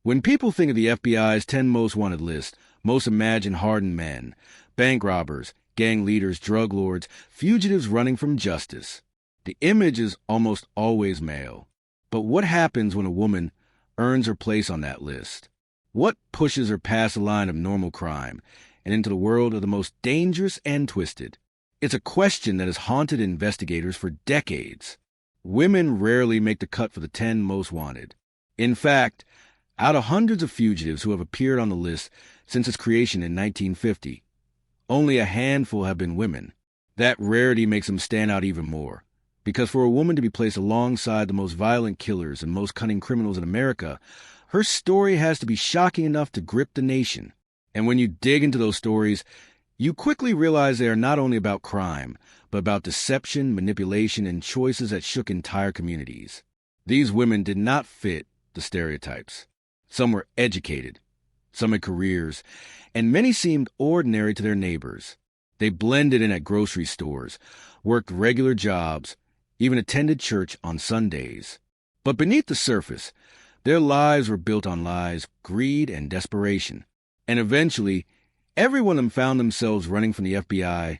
When people think of the FBI's 10 most wanted list, most imagine hardened men, bank robbers, gang leaders, drug lords, fugitives running from justice. The image is almost always male. But what happens when a woman earns her place on that list? What pushes her past the line of normal crime and into the world of the most dangerous and twisted? It's a question that has haunted investigators for decades. Women rarely make the cut for the 10 most wanted. In fact, out of hundreds of fugitives who have appeared on the list since its creation in 1950, only a handful have been women. That rarity makes them stand out even more, because for a woman to be placed alongside the most violent killers and most cunning criminals in America, her story has to be shocking enough to grip the nation. And when you dig into those stories, you quickly realize they are not only about crime, but about deception, manipulation, and choices that shook entire communities. These women did not fit the stereotypes. Some were educated, some had careers, and many seemed ordinary to their neighbors. They blended in at grocery stores, worked regular jobs, even attended church on Sundays. But beneath the surface, their lives were built on lies, greed, and desperation. And eventually, every one of them found themselves running from the FBI,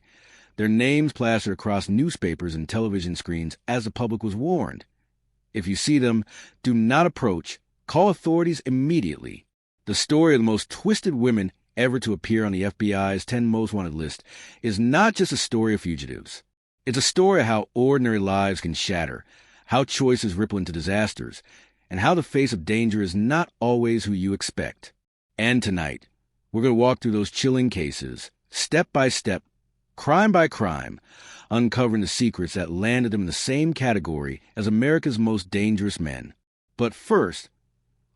their names plastered across newspapers and television screens as the public was warned. If you see them, do not approach. Call authorities immediately. The story of the most twisted women ever to appear on the FBI's 10 most wanted list is not just a story of fugitives. It's a story of how ordinary lives can shatter, how choices ripple into disasters, and how the face of danger is not always who you expect. And tonight, we're going to walk through those chilling cases, step by step, crime by crime, uncovering the secrets that landed them in the same category as America's most dangerous men. But first,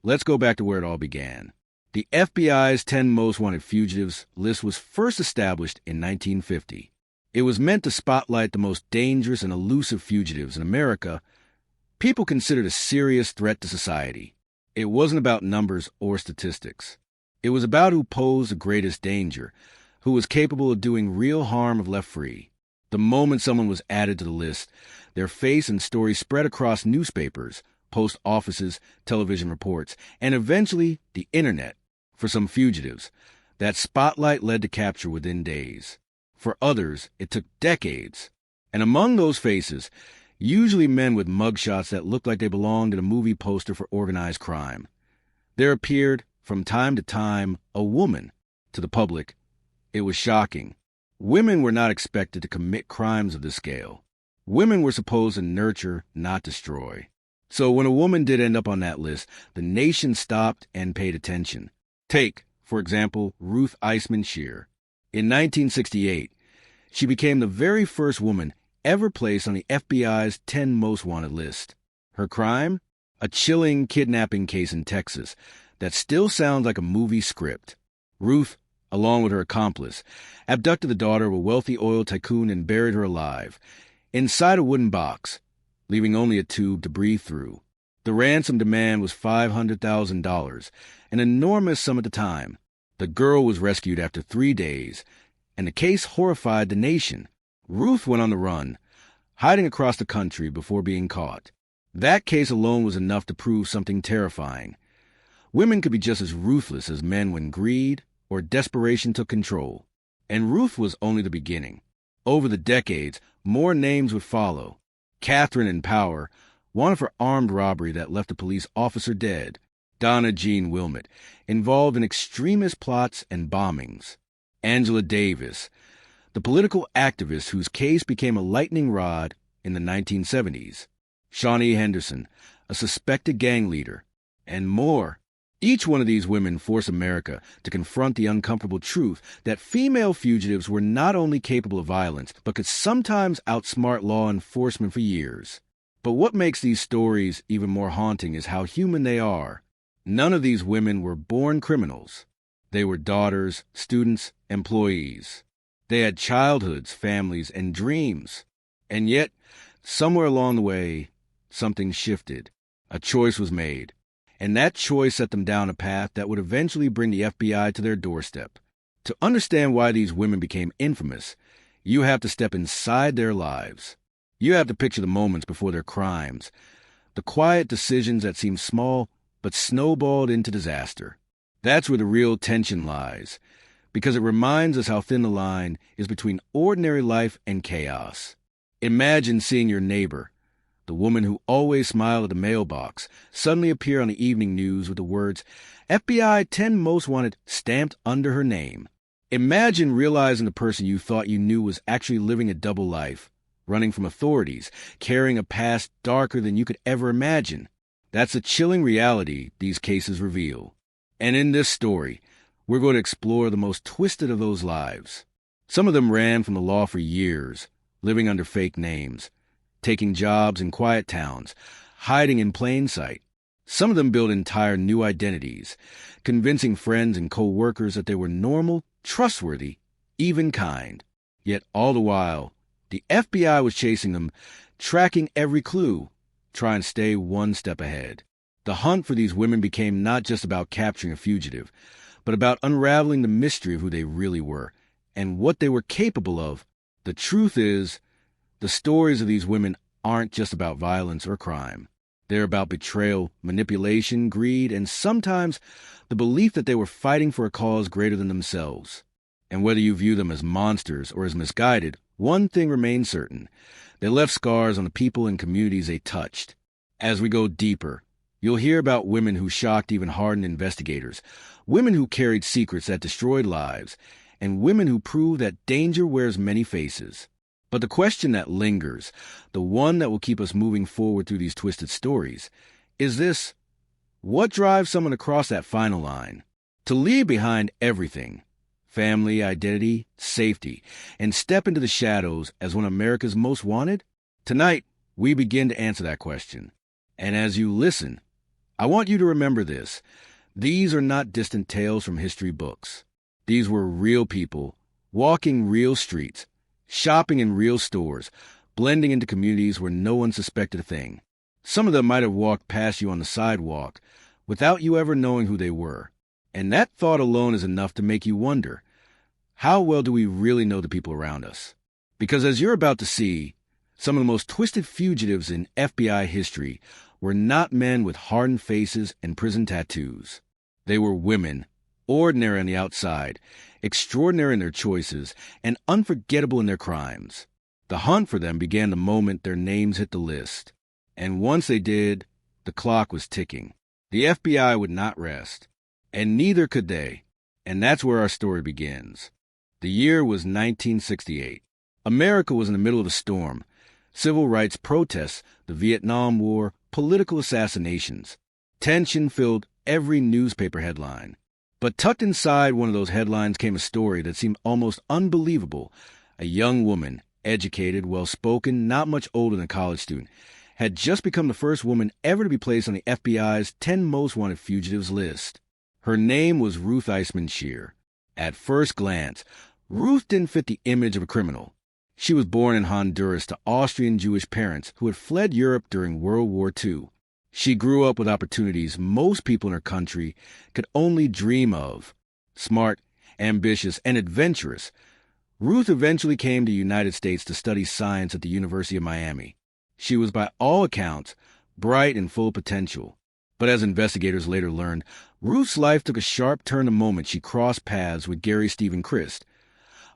let's go back to where it all began. The FBI's 10 most wanted fugitives list was first established in 1950. It was meant to spotlight the most dangerous and elusive fugitives in America, people considered a serious threat to society. It wasn't about numbers or statistics. It was about who posed the greatest danger, who was capable of doing real harm if left free. The moment someone was added to the list, their face and story spread across newspapers, post offices, television reports, and eventually the internet. For some fugitives, that spotlight led to capture within days. For others, it took decades. And among those faces, usually men with mugshots that looked like they belonged in a movie poster for organized crime, there appeared, from time to time, a woman. To the public, it was shocking. Women were not expected to commit crimes of this scale. Women were supposed to nurture, not destroy. So when a woman did end up on that list, the nation stopped and paid attention. Take, for example, Ruth Eisman Scheer. In 1968, she became the very first woman ever placed on the FBI's 10 most wanted list. Her crime? A chilling kidnapping case in Texas that still sounds like a movie script. Ruth, along with her accomplice, abducted the daughter of a wealthy oil tycoon and buried her alive, inside a wooden box, leaving only a tube to breathe through. The ransom demand was $500,000, an enormous sum at the time. The girl was rescued after 3 days, and the case horrified the nation. Ruth went on the run, hiding across the country before being caught. That case alone was enough to prove something terrifying. Women could be just as ruthless as men when greed or desperation took control. And Ruth was only the beginning. Over the decades, more names would follow. Catherine in Power, wanted for armed robbery that left a police officer dead. Donna Jean Wilmot, involved in extremist plots and bombings. Angela Davis, the political activist whose case became a lightning rod in the 1970s. Shawnee Henderson, a suspected gang leader, and more. Each one of these women forced America to confront the uncomfortable truth that female fugitives were not only capable of violence, but could sometimes outsmart law enforcement for years. But what makes these stories even more haunting is how human they are. None of these women were born criminals. They were daughters, students, employees. They had childhoods, families, and dreams. And yet, somewhere along the way, something shifted. A choice was made. And that choice set them down a path that would eventually bring the FBI to their doorstep. To understand why these women became infamous, you have to step inside their lives. You have to picture the moments before their crimes, the quiet decisions that seemed small but snowballed into disaster. That's where the real tension lies, because it reminds us how thin the line is between ordinary life and chaos. Imagine seeing your neighbor, the woman who always smiled at the mailbox, suddenly appear on the evening news with the words, FBI 10 Most Wanted stamped under her name. Imagine realizing the person you thought you knew was actually living a double life, running from authorities, carrying a past darker than you could ever imagine. That's a chilling reality these cases reveal. And in this story, we're going to explore the most twisted of those lives. Some of them ran from the law for years, living under fake names, taking jobs in quiet towns, hiding in plain sight. Some of them built entire new identities, convincing friends and co-workers that they were normal, trustworthy, even kind. Yet all the while, the FBI was chasing them, tracking every clue, trying to stay one step ahead. The hunt for these women became not just about capturing a fugitive, but about unraveling the mystery of who they really were and what they were capable of. The truth is, the stories of these women aren't just about violence or crime. They're about betrayal, manipulation, greed, and sometimes the belief that they were fighting for a cause greater than themselves. And whether you view them as monsters or as misguided, one thing remains certain. They left scars on the people and communities they touched. As we go deeper, you'll hear about women who shocked even hardened investigators, women who carried secrets that destroyed lives, and women who proved that danger wears many faces. But the question that lingers, the one that will keep us moving forward through these twisted stories, is this: what drives someone across that final line? To leave behind everything, family, identity, safety, and step into the shadows as one of America's most wanted? Tonight, we begin to answer that question. And as you listen, I want you to remember this. These are not distant tales from history books. These were real people, walking real streets, shopping in real stores, blending into communities where no one suspected a thing. Some of them might have walked past you on the sidewalk without you ever knowing who they were. And that thought alone is enough to make you wonder, how well do we really know the people around us? Because as you're about to see, some of the most twisted fugitives in FBI history were not men with hardened faces and prison tattoos. They were women, ordinary on the outside, extraordinary in their choices, and unforgettable in their crimes. The hunt for them began the moment their names hit the list. And once they did, the clock was ticking. The FBI would not rest, and neither could they. And that's where our story begins. The year was 1968. America was in the middle of the storm. Civil rights protests, the Vietnam War, political assassinations. Tension filled every newspaper headline. But tucked inside one of those headlines came a story that seemed almost unbelievable. A young woman, educated, well-spoken, not much older than a college student, had just become the first woman ever to be placed on the FBI's 10 Most Wanted Fugitives list. Her name was Ruth Eisman Scheer. At first glance, Ruth didn't fit the image of a criminal. She was born in Honduras to Austrian Jewish parents who had fled Europe during World War II. She grew up with opportunities most people in her country could only dream of. Smart, ambitious, and adventurous, Ruth eventually came to the United States to study science at the University of Miami. She was by all accounts bright and full of potential. But as investigators later learned, Ruth's life took a sharp turn the moment she crossed paths with Gary Stephen Christ,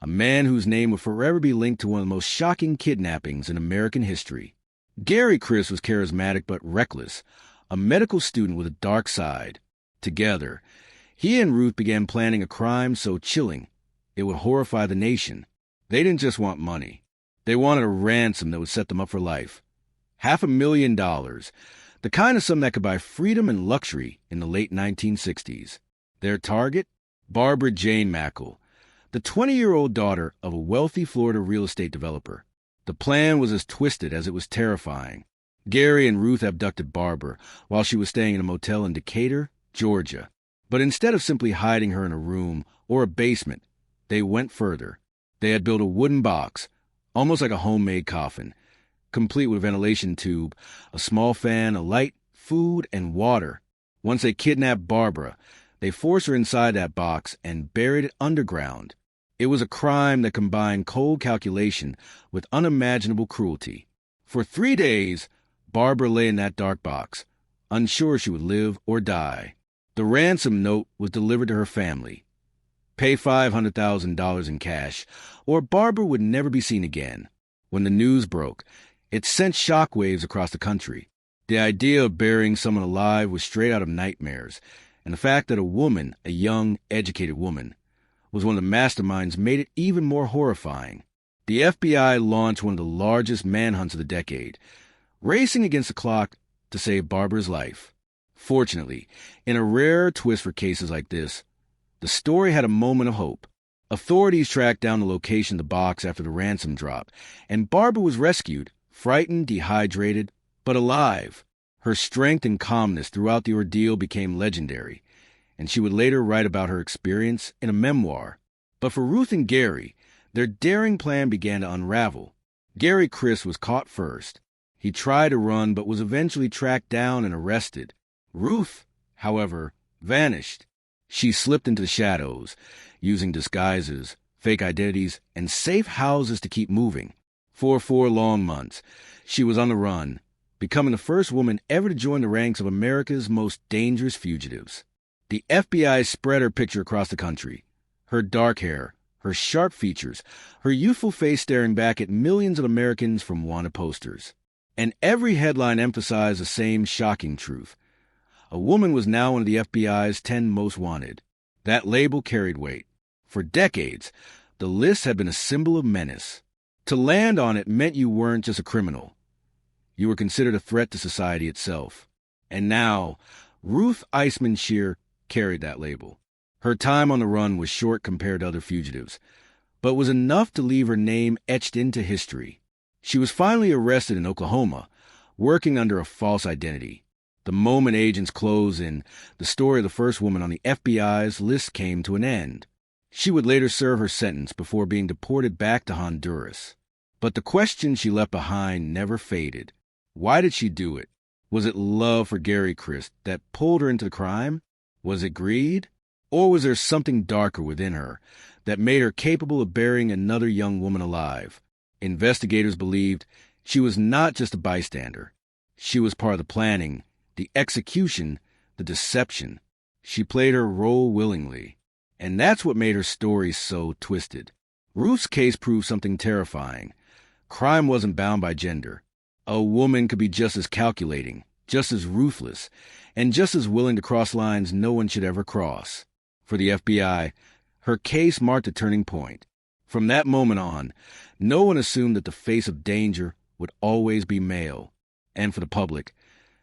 a man whose name would forever be linked to one of the most shocking kidnappings in American history. Gary Christ was charismatic but reckless, a medical student with a dark side. Together, he and Ruth began planning a crime so chilling it would horrify the nation. They didn't just want money. They wanted a ransom that would set them up for life. $500,000, the kind of sum that could buy freedom and luxury in the late 1960s. Their target? Barbara Jane Mackle, the 20-year-old daughter of a wealthy Florida real estate developer. The plan was as twisted as it was terrifying. Gary and Ruth abducted Barbara while she was staying in a motel in Decatur, Georgia. But instead of simply hiding her in a room or a basement, they went further. They had built a wooden box, almost like a homemade coffin, complete with a ventilation tube, a small fan, a light, food, and water. Once they kidnapped Barbara, they forced her inside that box and buried it underground. It was a crime that combined cold calculation with unimaginable cruelty. For 3 days, Barbara lay in that dark box, unsure she would live or die. The ransom note was delivered to her family. Pay $500,000 in cash, or Barbara would never be seen again. When the news broke, it sent shockwaves across the country. The idea of burying someone alive was straight out of nightmares, and the fact that a woman, a young, educated woman, was one of the masterminds made it even more horrifying. The FBI launched one of the largest manhunts of the decade, racing against the clock to save Barbara's life. Fortunately, in a rare twist for cases like this, the story had a moment of hope. Authorities tracked down the location of the box after the ransom drop, and Barbara was rescued, frightened, dehydrated, but alive. Her strength and calmness throughout the ordeal became legendary, and she would later write about her experience in a memoir. But for Ruth and Gary, their daring plan began to unravel. Gary Chris was caught first. He tried to run but was eventually tracked down and arrested. Ruth, however, vanished. She slipped into the shadows, using disguises, fake identities, and safe houses to keep moving. For 4 long months, she was on the run, becoming the first woman ever to join the ranks of America's most dangerous fugitives. The FBI spread her picture across the country. Her dark hair, her sharp features, her youthful face staring back at millions of Americans from wanted posters. And every headline emphasized the same shocking truth. A woman was now one of the FBI's 10 most wanted. That label carried weight. For decades, the list had been a symbol of menace. To land on it meant you weren't just a criminal. You were considered a threat to society itself. And now, Ruth Eisman Scheer carried that label. Her time on the run was short compared to other fugitives, but was enough to leave her name etched into history. She was finally arrested in Oklahoma, working under a false identity. The moment agents closed in, the story of the first woman on the FBI's list came to an end. She would later serve her sentence before being deported back to Honduras. But the question she left behind never faded. Why did she do it? Was it love for Gary Chris that pulled her into the crime? Was it greed? Or was there something darker within her that made her capable of burying another young woman alive? Investigators believed she was not just a bystander. She was part of the planning, the execution, the deception. She played her role willingly. And that's what made her story so twisted. Ruth's case proved something terrifying. Crime wasn't bound by gender. A woman could be just as calculating, just as ruthless, and just as willing to cross lines no one should ever cross. For the FBI, her case marked a turning point. From that moment on, no one assumed that the face of danger would always be male. And for the public,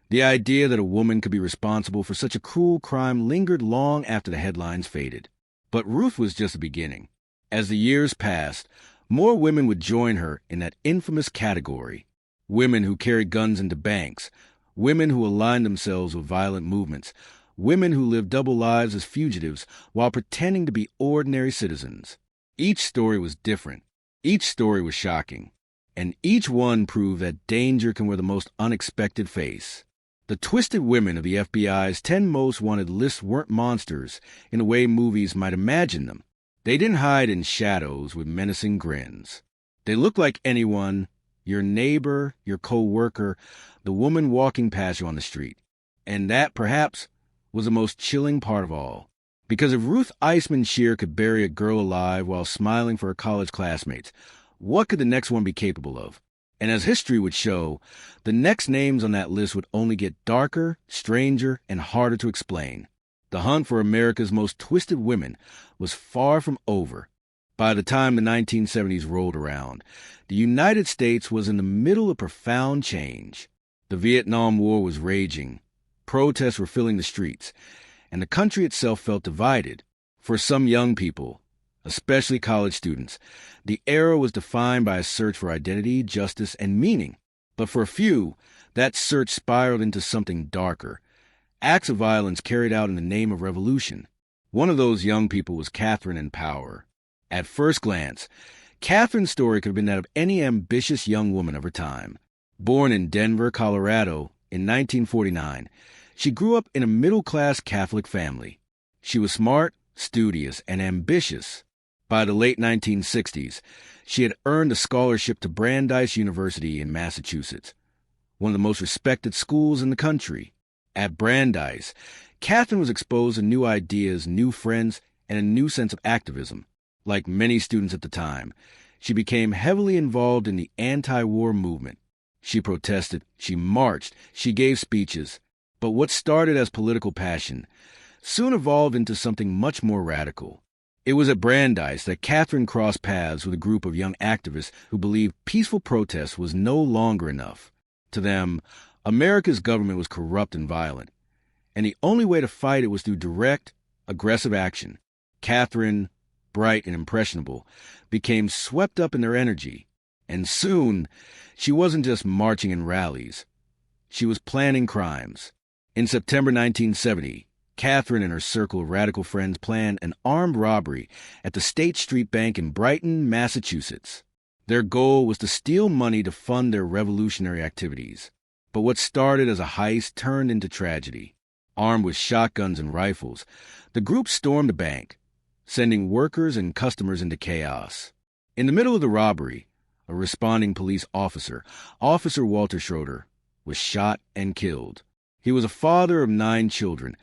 the idea that a woman could be responsible for such a cruel crime lingered long after the headlines faded. But Ruth was just the beginning. As the years passed, more women would join her in that infamous category. Women who carried guns into banks, women who aligned themselves with violent movements, women who lived double lives as fugitives while pretending to be ordinary citizens. Each story was different. Each story was shocking. And each one proved that danger can wear the most unexpected face. The twisted women of the FBI's 10 most wanted list weren't monsters in the way movies might imagine them. They didn't hide in shadows with menacing grins. They looked like anyone, your neighbor, your co-worker, the woman walking past you on the street. And that, perhaps, was the most chilling part of all. Because if Ruth Eisman Scheer could bury a girl alive while smiling for her college classmates, what could the next one be capable of? And as history would show, the next names on that list would only get darker, stranger, and harder to explain. The hunt for America's most twisted women was far from over. By the time the 1970s rolled around, the United States was in the middle of profound change. The Vietnam War was raging, protests were filling the streets, and the country itself felt divided. For some young people, especially college students, the era was defined by a search for identity, justice, and meaning. But for a few, that search spiraled into something darker. Acts of violence carried out in the name of revolution. One of those young people was Catherine in power. At first glance, Catherine's story could have been that of any ambitious young woman of her time. Born in Denver, Colorado, in 1949, she grew up in a middle-class Catholic family. She was smart, studious, and ambitious. By the late 1960s, she had earned a scholarship to Brandeis University in Massachusetts, one of the most respected schools in the country. At Brandeis, Catherine was exposed to new ideas, new friends, and a new sense of activism. Like many students at the time, she became heavily involved in the anti-war movement. She protested, she marched, she gave speeches. But what started as political passion soon evolved into something much more radical. It was at Brandeis that Catherine crossed paths with a group of young activists who believed peaceful protest was no longer enough. To them, America's government was corrupt and violent, and the only way to fight it was through direct, aggressive action. Catherine, bright and impressionable, became swept up in their energy, and soon she wasn't just marching in rallies. She was planning crimes. In September 1970, Catherine and her circle of radical friends planned an armed robbery at the State Street Bank in Brighton, Massachusetts. Their goal was to steal money to fund their revolutionary activities. But what started as a heist turned into tragedy. Armed with shotguns and rifles, the group stormed the bank, sending workers and customers into chaos. In the middle of the robbery, a responding police officer, Officer Walter Schroeder, was shot and killed. He was a father of 9 children,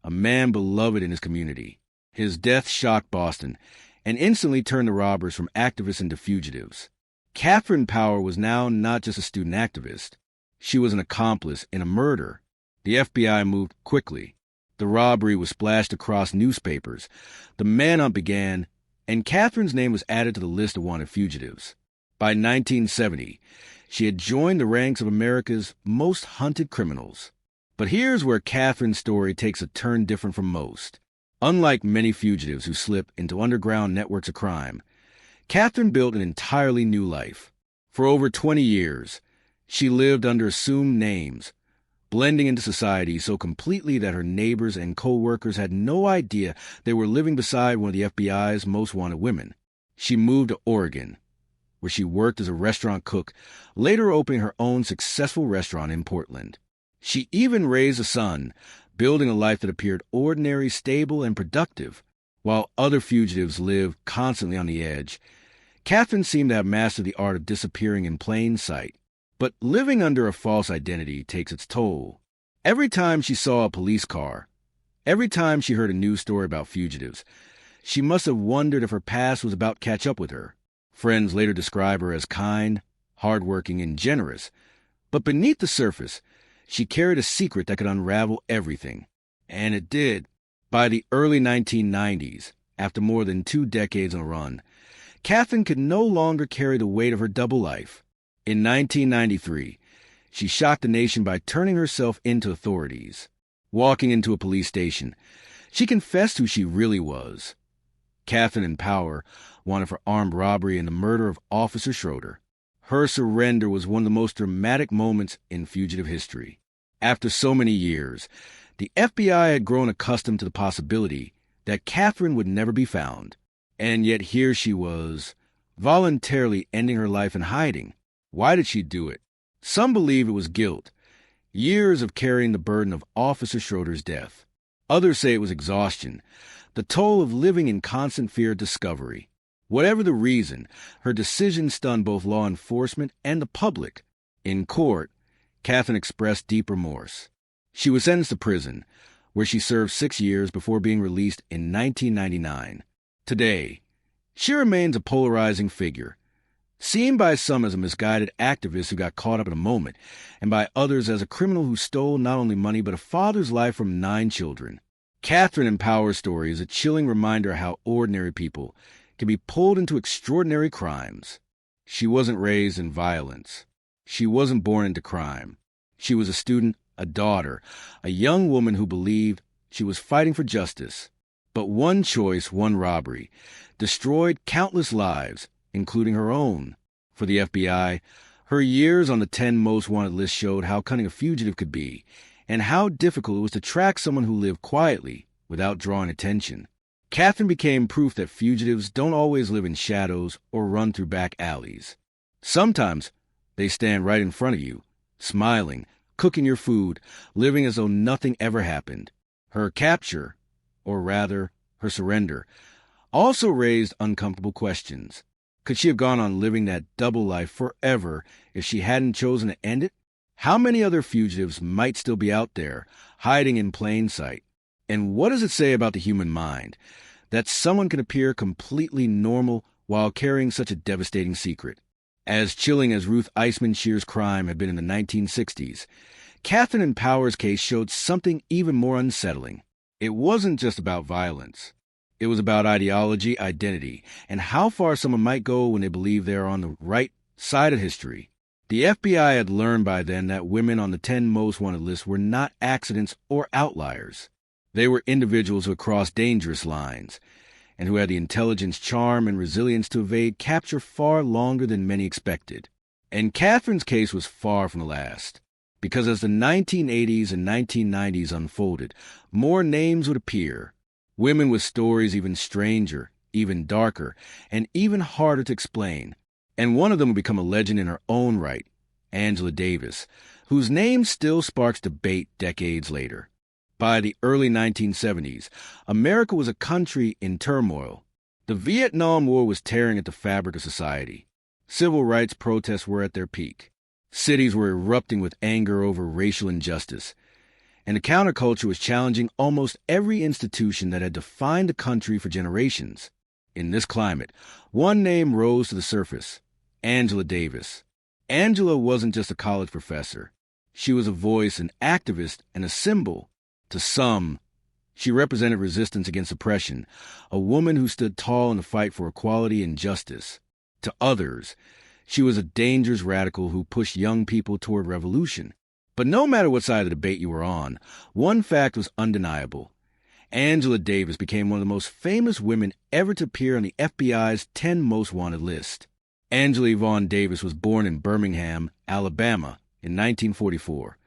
a man beloved in his community. His death shocked Boston and instantly turned the robbers from activists into fugitives. Catherine Power was now not just a student activist. She was an accomplice in a murder. The FBI moved quickly. The robbery was splashed across newspapers. The manhunt began, and Catherine's name was added to the list of wanted fugitives. By 1970, she had joined the ranks of America's most hunted criminals. But here's where Catherine's story takes a turn different from most. Unlike many fugitives who slip into underground networks of crime, Catherine built an entirely new life. For over 20 years, she lived under assumed names, blending into society so completely that her neighbors and co-workers had no idea they were living beside one of the FBI's most wanted women. She moved to Oregon, where she worked as a restaurant cook, later opening her own successful restaurant in Portland. She even raised a son, building a life that appeared ordinary, stable, and productive. While other fugitives lived constantly on the edge, Catherine seemed to have mastered the art of disappearing in plain sight. But living under a false identity takes its toll. Every time she saw a police car, every time she heard a news story about fugitives, she must have wondered if her past was about to catch up with her. Friends later describe her as kind, hardworking, and generous. But beneath the surface, she carried a secret that could unravel everything. And it did. By the early 1990s, after more than 2 decades on a run, Catherine could no longer carry the weight of her double life. In 1993, she shocked the nation by turning herself into authorities. Walking into a police station, she confessed who she really was. Catherine in Power wanted for armed robbery and the murder of Officer Schroeder. Her surrender was one of the most dramatic moments in fugitive history. After so many years, the FBI had grown accustomed to the possibility that Catherine would never be found. And yet here she was, voluntarily ending her life in hiding. Why did she do it? Some believe it was guilt, years of carrying the burden of Officer Schroeder's death. Others say it was exhaustion, the toll of living in constant fear of discovery. Whatever the reason, her decision stunned both law enforcement and the public. In court, Catherine expressed deep remorse. She was sentenced to prison, where she served 6 years before being released in 1999. Today, she remains a polarizing figure, seen by some as a misguided activist who got caught up in a moment, and by others as a criminal who stole not only money but a father's life from 9 children. Catherine in Power's story is a chilling reminder of how ordinary people can be pulled into extraordinary crimes. She wasn't raised in violence. She wasn't born into crime. She was a student, a daughter, a young woman who believed she was fighting for justice. But one choice, one robbery, destroyed countless lives, including her own. For the FBI, her years on the 10 most wanted list showed how cunning a fugitive could be, and how difficult it was to track someone who lived quietly without drawing attention. Catherine became proof that fugitives don't always live in shadows or run through back alleys. Sometimes they stand right in front of you, smiling, cooking your food, living as though nothing ever happened. Her capture, or rather, her surrender, also raised uncomfortable questions. Could she have gone on living that double life forever if she hadn't chosen to end it? How many other fugitives might still be out there, hiding in plain sight? And what does it say about the human mind that someone can appear completely normal while carrying such a devastating secret? As chilling as Ruth Eisman Shear's crime had been in the 1960s, Catherine and Power's case showed something even more unsettling. It wasn't just about violence. It was about ideology, identity, and how far someone might go when they believe they are on the right side of history. The FBI had learned by then that women on the 10 most wanted list were not accidents or outliers. They were individuals who had crossed dangerous lines and who had the intelligence, charm, and resilience to evade capture far longer than many expected. And Catherine's case was far from the last, because as the 1980s and 1990s unfolded, more names would appear. Women with stories even stranger, even darker, and even harder to explain. And one of them would become a legend in her own right, Angela Davis, whose name still sparks debate decades later. By the early 1970s, America was a country in turmoil. The Vietnam War was tearing at the fabric of society. Civil rights protests were at their peak. Cities were erupting with anger over racial injustice. And the counterculture was challenging almost every institution that had defined the country for generations. In this climate, one name rose to the surface: Angela Davis. Angela wasn't just a college professor. She was a voice, an activist, and a symbol. To some, she represented resistance against oppression, a woman who stood tall in the fight for equality and justice. To others, she was a dangerous radical who pushed young people toward revolution. But no matter what side of the debate you were on, one fact was undeniable. Angela Davis became one of the most famous women ever to appear on the FBI's 10 Most Wanted list. Angela Yvonne Davis was born in Birmingham, Alabama, in 1944.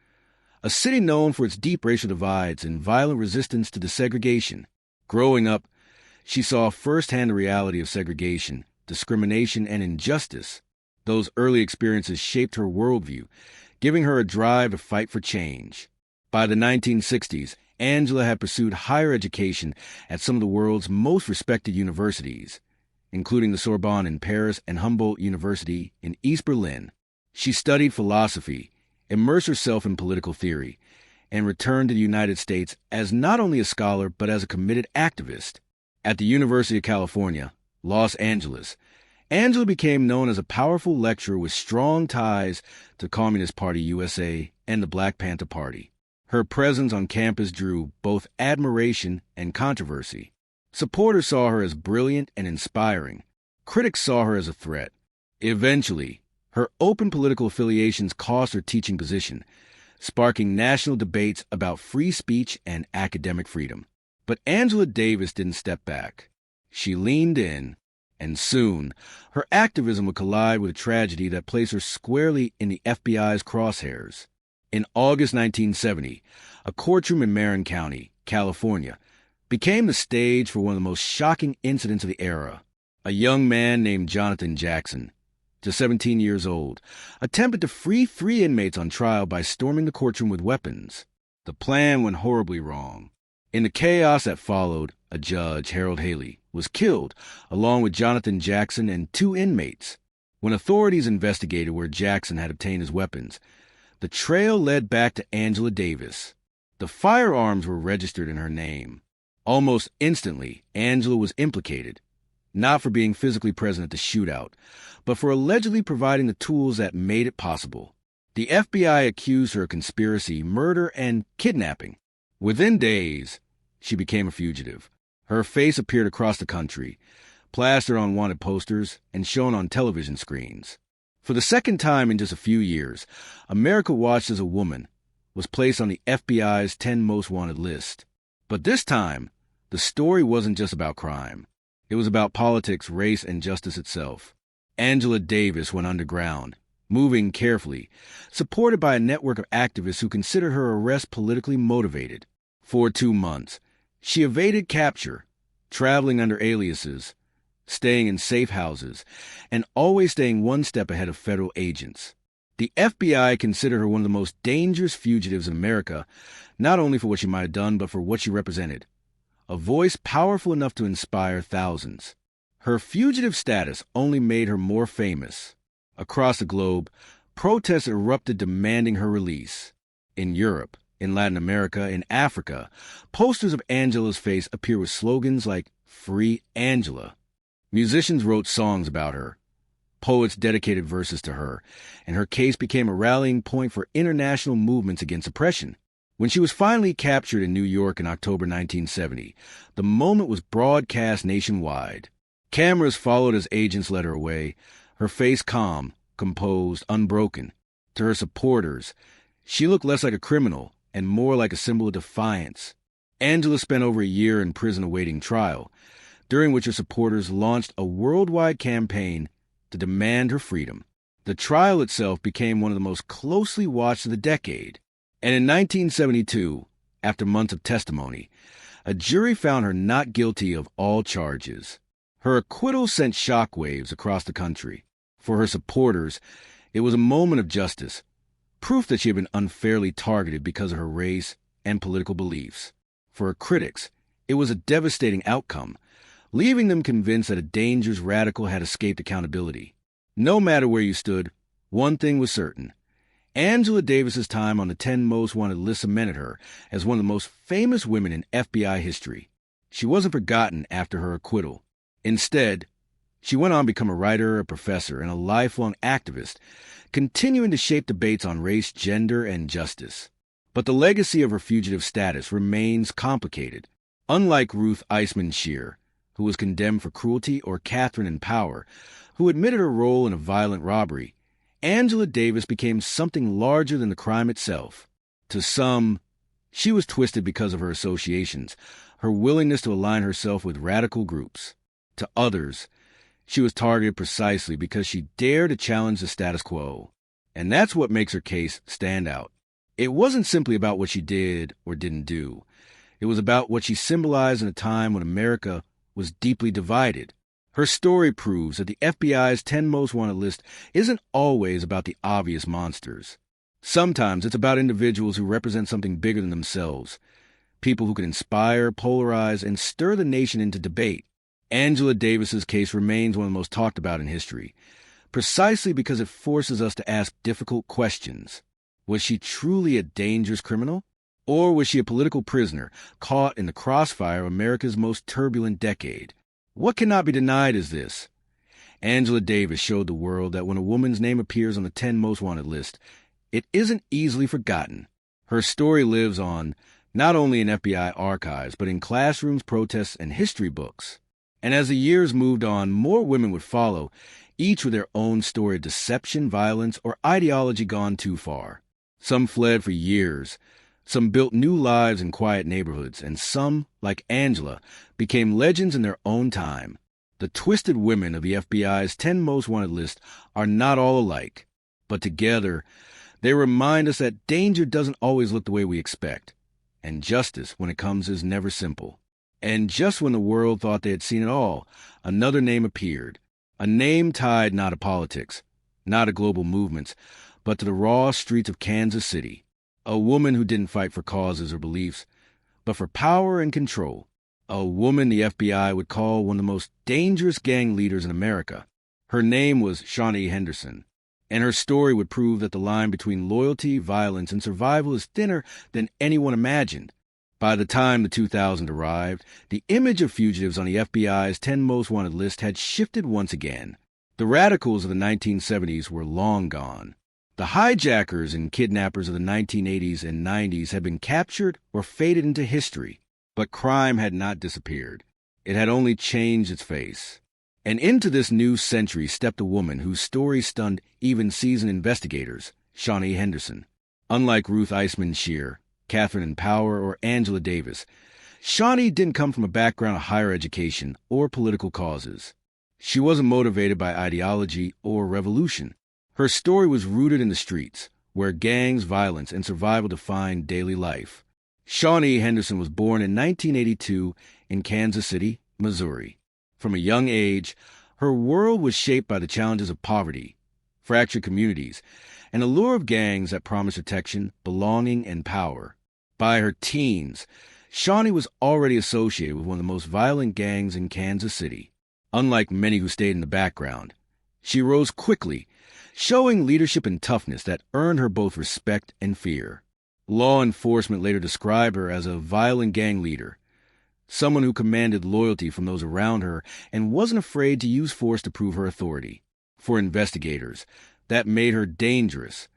A city known for its deep racial divides and violent resistance to desegregation. Growing up, she saw firsthand the reality of segregation, discrimination, and injustice. Those early experiences shaped her worldview, giving her a drive to fight for change. By the 1960s, Angela had pursued higher education at some of the world's most respected universities, including the Sorbonne in Paris and Humboldt University in East Berlin. She studied philosophy, immersed herself in political theory, and returned to the United States as not only a scholar but as a committed activist. At the University of California, Los Angeles, Angela became known as a powerful lecturer with strong ties to Communist Party USA and the Black Panther Party. Her presence on campus drew both admiration and controversy. Supporters saw her as brilliant and inspiring. Critics saw her as a threat. Eventually, her open political affiliations cost her teaching position, sparking national debates about free speech and academic freedom. But Angela Davis didn't step back. She leaned in, and soon, her activism would collide with a tragedy that placed her squarely in the FBI's crosshairs. In August 1970, a courtroom in Marin County, California, became the stage for one of the most shocking incidents of the era. A young man named Jonathan Jackson, just 17 years old, attempted to free 3 inmates on trial by storming the courtroom with weapons. The plan went horribly wrong. In the chaos that followed, a judge, Harold Haley, was killed, along with Jonathan Jackson and 2 inmates. When authorities investigated where Jackson had obtained his weapons, the trail led back to Angela Davis. The firearms were registered in her name. Almost instantly, Angela was implicated, not for being physically present at the shootout, but for allegedly providing the tools that made it possible. The FBI accused her of conspiracy, murder, and kidnapping. Within days, she became a fugitive. Her face appeared across the country, plastered on wanted posters, and shown on television screens. For the second time in just a few years, America watched as a woman was placed on the FBI's 10 Most Wanted list. But this time, the story wasn't just about crime. It was about politics, race, and justice itself. Angela Davis went underground, moving carefully, supported by a network of activists who considered her arrest politically motivated. For 2 months, she evaded capture, traveling under aliases, staying in safe houses, and always staying one step ahead of federal agents. The FBI considered her one of the most dangerous fugitives in America, not only for what she might have done, but for what she represented. A voice powerful enough to inspire thousands. Her fugitive status only made her more famous. Across the globe, protests erupted demanding her release. In Europe, in Latin America, in Africa, posters of Angela's face appear with slogans like "Free Angela." Musicians wrote songs about her. Poets dedicated verses to her, and her case became a rallying point for international movements against oppression. When she was finally captured in New York in October 1970, the moment was broadcast nationwide. Cameras followed as agents led her away, her face calm, composed, unbroken. To her supporters, she looked less like a criminal and more like a symbol of defiance. Angela spent over a year in prison awaiting trial, during which her supporters launched a worldwide campaign to demand her freedom. The trial itself became one of the most closely watched of the decade. And in 1972, after months of testimony, a jury found her not guilty of all charges. Her acquittal sent shockwaves across the country. For her supporters, it was a moment of justice, proof that she had been unfairly targeted because of her race and political beliefs. For her critics, it was a devastating outcome, leaving them convinced that a dangerous radical had escaped accountability. No matter where you stood, one thing was certain. Angela Davis's time on the 10 Most Wanted list cemented her as one of the most famous women in FBI history. She wasn't forgotten after her acquittal. Instead, she went on to become a writer, a professor, and a lifelong activist, continuing to shape debates on race, gender, and justice. But the legacy of her fugitive status remains complicated. Unlike Ruth Eisman Scheer, who was condemned for cruelty, or Catherine in Power, who admitted her role in a violent robbery, Angela Davis became something larger than the crime itself. To some, she was twisted because of her associations, her willingness to align herself with radical groups. To others, she was targeted precisely because she dared to challenge the status quo. And that's what makes her case stand out. It wasn't simply about what she did or didn't do. It was about what she symbolized in a time when America was deeply divided. Her story proves that the FBI's 10 Most Wanted list isn't always about the obvious monsters. Sometimes it's about individuals who represent something bigger than themselves, people who can inspire, polarize, and stir the nation into debate. Angela Davis's case remains one of the most talked about in history, precisely because it forces us to ask difficult questions. Was she truly a dangerous criminal? Or was she a political prisoner caught in the crossfire of America's most turbulent decade? What cannot be denied is this. Angela Davis showed the world that when a woman's name appears on the 10 Most Wanted list, it isn't easily forgotten. Her story lives on, not only in FBI archives, but in classrooms, protests, and history books. And as the years moved on, more women would follow, each with their own story of deception, violence, or ideology gone too far. Some fled for years. Some built new lives in quiet neighborhoods, and some, like Angela, became legends in their own time. The twisted women of the FBI's 10 Most Wanted list are not all alike, but together, they remind us that danger doesn't always look the way we expect, and justice, when it comes, is never simple. And just when the world thought they had seen it all, another name appeared, a name tied not to politics, not to global movements, but to the raw streets of Kansas City. A woman who didn't fight for causes or beliefs, but for power and control. A woman the FBI would call one of the most dangerous gang leaders in America. Her name was Shawnee Henderson, and her story would prove that the line between loyalty, violence, and survival is thinner than anyone imagined. By the time the 2000s arrived, the image of fugitives on the FBI's 10 Most Wanted list had shifted once again. The radicals of the 1970s were long gone. The hijackers and kidnappers of the 1980s and 90s had been captured or faded into history, but crime had not disappeared. It had only changed its face. And into this new century stepped a woman whose story stunned even seasoned investigators, Shawnee Henderson. Unlike Ruth Eisman Scheer, Catherine in Power, or Angela Davis, Shawnee didn't come from a background of higher education or political causes. She wasn't motivated by ideology or revolution. Her story was rooted in the streets, where gangs, violence, and survival defined daily life. Shawnee Henderson was born in 1982 in Kansas City, Missouri. From a young age, her world was shaped by the challenges of poverty, fractured communities, and the lure of gangs that promised protection, belonging, and power. By her teens, Shawnee was already associated with one of the most violent gangs in Kansas City. Unlike many who stayed in the background, she rose quickly, showing leadership and toughness that earned her both respect and fear. Law enforcement later described her as a violent gang leader, someone who commanded loyalty from those around her and wasn't afraid to use force to prove her authority. For investigators, that made her dangerous,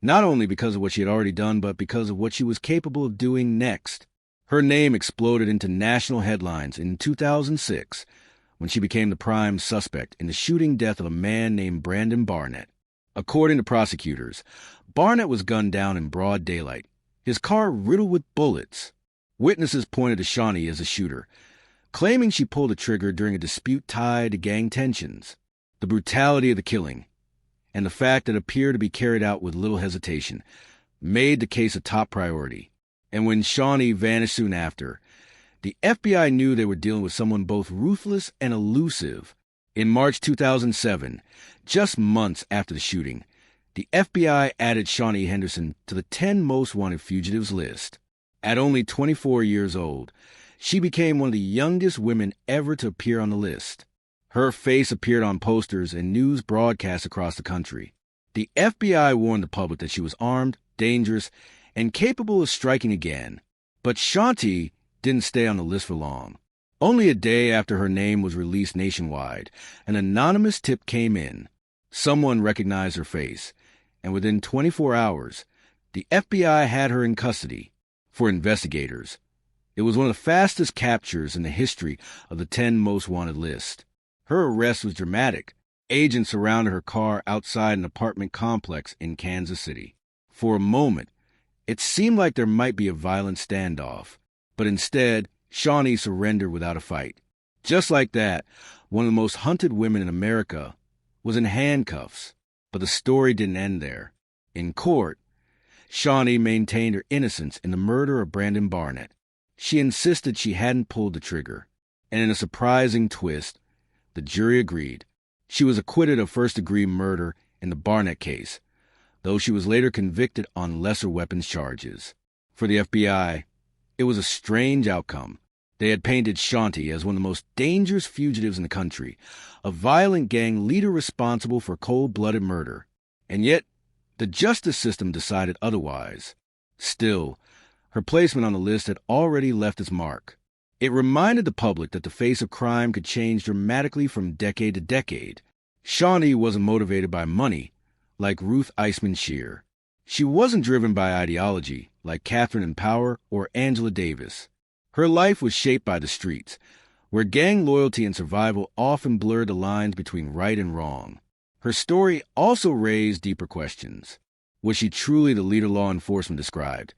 not only because of what she had already done, but because of what she was capable of doing next. Her name exploded into national headlines in 2006 when she became the prime suspect in the shooting death of a man named Brandon Barnett. According to prosecutors, Barnett was gunned down in broad daylight, his car riddled with bullets. Witnesses pointed to Shawnee as a shooter, claiming she pulled the trigger during a dispute tied to gang tensions. The brutality of the killing, and the fact that it appeared to be carried out with little hesitation, made the case a top priority. And when Shawnee vanished soon after, the FBI knew they were dealing with someone both ruthless and elusive. In March 2007, just months after the shooting, the FBI added Shawnee Henderson to the 10 most wanted fugitives list. At only 24 years old, she became one of the youngest women ever to appear on the list. Her face appeared on posters and news broadcasts across the country. The FBI warned the public that she was armed, dangerous, and capable of striking again. But Shawnee didn't stay on the list for long. Only a day after her name was released nationwide, an anonymous tip came in. Someone recognized her face, and within 24 hours, the FBI had her in custody. For investigators, it was one of the fastest captures in the history of the 10 most wanted list. Her arrest was dramatic. Agents surrounded her car outside an apartment complex in Kansas City. For a moment, it seemed like there might be a violent standoff, but instead, Shawnee surrendered without a fight. Just like that, one of the most hunted women in America was in handcuffs. But the story didn't end there. In court, Shawnee maintained her innocence in the murder of Brandon Barnett. She insisted she hadn't pulled the trigger, and in a surprising twist, the jury agreed. She was acquitted of first-degree murder in the Barnett case, though she was later convicted on lesser weapons charges. For the FBI, it was a strange outcome. They had painted Shawnee as one of the most dangerous fugitives in the country, a violent gang leader responsible for cold-blooded murder. And yet, the justice system decided otherwise. Still, her placement on the list had already left its mark. It reminded the public that the face of crime could change dramatically from decade to decade. Shawnee wasn't motivated by money, like Ruth Eisman Scheer. She wasn't driven by ideology, like Catherine in Power or Angela Davis. Her life was shaped by the streets, where gang loyalty and survival often blurred the lines between right and wrong. Her story also raised deeper questions. Was she truly the leader law enforcement described?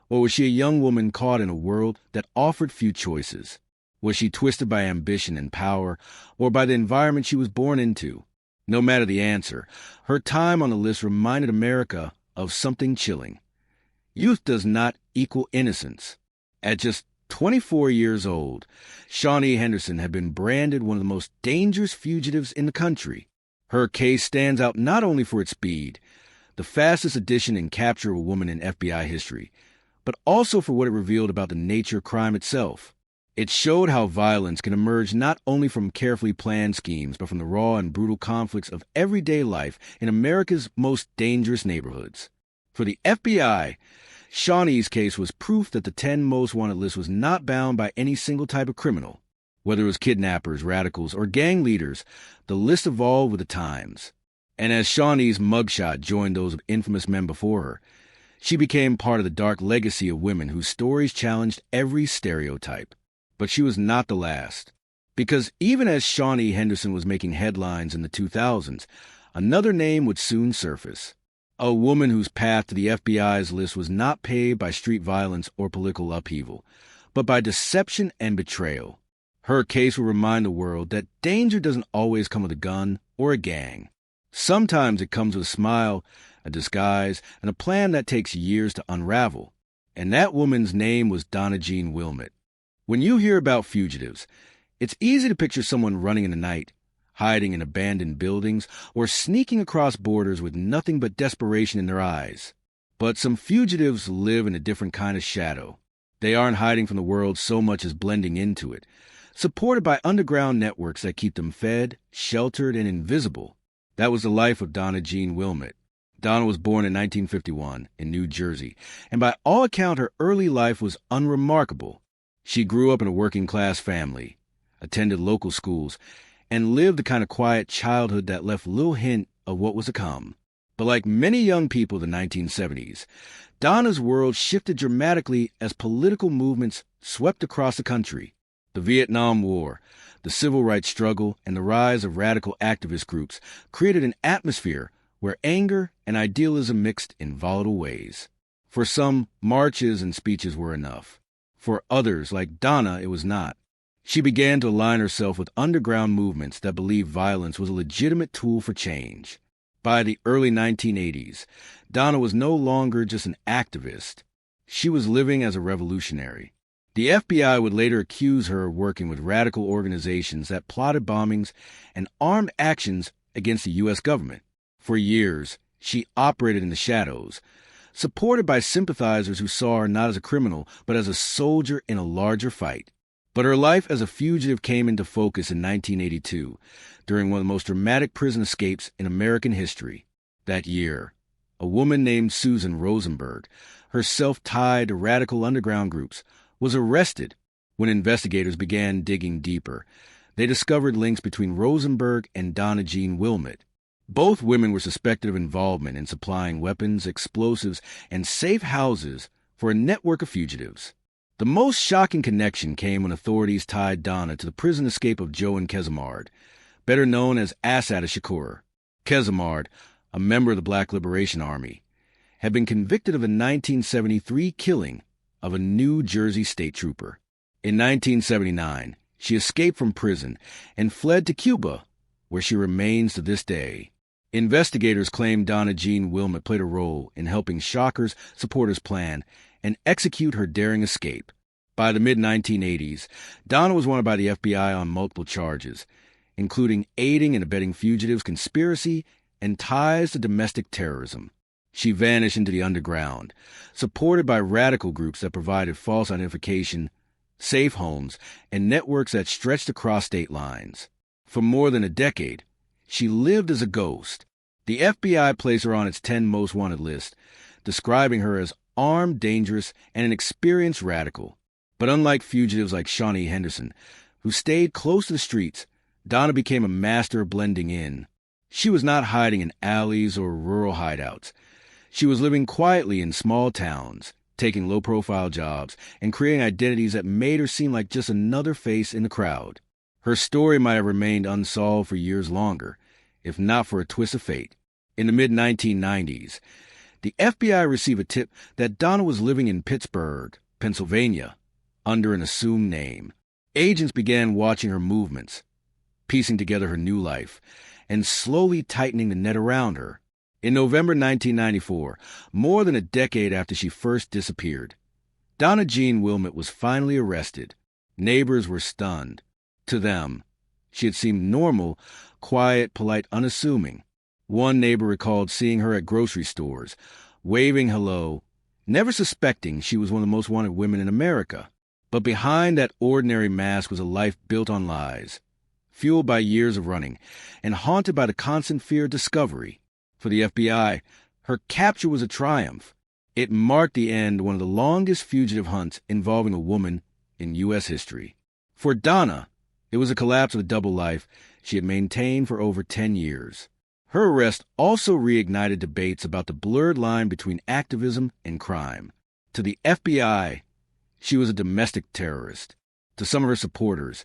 Or was she a young woman caught in a world that offered few choices? Was she twisted by ambition and power, or by the environment she was born into? No matter the answer, her time on the list reminded America of something chilling. Youth does not equal innocence. At just 24 years old, Shawnee Henderson had been branded one of the most dangerous fugitives in the country. Her case stands out not only for its speed, the fastest addition and capture of a woman in FBI history, but also for what it revealed about the nature of crime itself. It showed how violence can emerge not only from carefully planned schemes, but from the raw and brutal conflicts of everyday life in America's most dangerous neighborhoods. For the FBI, Shawnee's case was proof that the 10 most wanted list was not bound by any single type of criminal. Whether it was kidnappers, radicals, or gang leaders, the list evolved with the times. And as Shawnee's mugshot joined those of infamous men before her, she became part of the dark legacy of women whose stories challenged every stereotype. But she was not the last. Because even as Shawnee Henderson was making headlines in the 2000s, another name would soon surface. A woman whose path to the FBI's list was not paved by street violence or political upheaval, but by deception and betrayal. Her case will remind the world that danger doesn't always come with a gun or a gang. Sometimes it comes with a smile, a disguise, and a plan that takes years to unravel. And that woman's name was Donna Jean Wilmot. When you hear about fugitives, it's easy to picture someone running in the night, hiding in abandoned buildings, or sneaking across borders with nothing but desperation in their eyes. But some fugitives live in a different kind of shadow. They aren't hiding from the world so much as blending into it, supported by underground networks that keep them fed, sheltered, and invisible. That was the life of Donna Jean Wilmot. Donna was born in 1951 in New Jersey, and by all accounts, her early life was unremarkable. She grew up in a working-class family, attended local schools, and lived the kind of quiet childhood that left little hint of what was to come. But like many young people in the 1970s, Donna's world shifted dramatically as political movements swept across the country. The Vietnam War, the civil rights struggle, and the rise of radical activist groups created an atmosphere where anger and idealism mixed in volatile ways. For some, marches and speeches were enough. For others, like Donna, it was not. She began to align herself with underground movements that believed violence was a legitimate tool for change. By the early 1980s, Donna was no longer just an activist. She was living as a revolutionary. The FBI would later accuse her of working with radical organizations that plotted bombings and armed actions against the U.S. government. For years, she operated in the shadows, supported by sympathizers who saw her not as a criminal, but as a soldier in a larger fight. But her life as a fugitive came into focus in 1982, during one of the most dramatic prison escapes in American history. That year, a woman named Susan Rosenberg, herself tied to radical underground groups, was arrested. When investigators began digging deeper, they discovered links between Rosenberg and Donna Jean Wilmot. Both women were suspected of involvement in supplying weapons, explosives, and safe houses for a network of fugitives. The most shocking connection came when authorities tied Donna to the prison escape of Joan Kezimard, better known as Assad Shakur. Kezimard, a member of the Black Liberation Army, had been convicted of a 1973 killing of a New Jersey state trooper. In 1979, she escaped from prison and fled to Cuba, where she remains to this day. Investigators claim Donna Jean Wilmot played a role in helping Shocker's supporters plan and execute her daring escape. By the mid-1980s, Donna was wanted by the FBI on multiple charges, including aiding and abetting fugitives, conspiracy, and ties to domestic terrorism. She vanished into the underground, supported by radical groups that provided false identification, safe homes, and networks that stretched across state lines. For more than a decade, she lived as a ghost. The FBI placed her on its 10 most wanted list, describing her as armed, dangerous, and an experienced radical. But unlike fugitives like Shawnee Henderson, who stayed close to the streets, Donna became a master of blending in. She was not hiding in alleys or rural hideouts. She was living quietly in small towns, taking low-profile jobs, and creating identities that made her seem like just another face in the crowd. Her story might have remained unsolved for years longer, if not for a twist of fate. In the mid-1990s, the FBI received a tip that Donna was living in Pittsburgh, Pennsylvania, under an assumed name. Agents began watching her movements, piecing together her new life, and slowly tightening the net around her. In November 1994, more than a decade after she first disappeared, Donna Jean Wilmot was finally arrested. Neighbors were stunned. To them, she had seemed normal, quiet, polite, unassuming. One neighbor recalled seeing her at grocery stores, waving hello, never suspecting she was one of the most wanted women in America. But behind that ordinary mask was a life built on lies, fueled by years of running, and haunted by the constant fear of discovery. For the FBI, her capture was a triumph. It marked the end of one of the longest fugitive hunts involving a woman in U.S. history. For Donna, it was a collapse of a double life she had maintained for over 10 years. Her arrest also reignited debates about the blurred line between activism and crime. To the FBI, she was a domestic terrorist. To some of her supporters,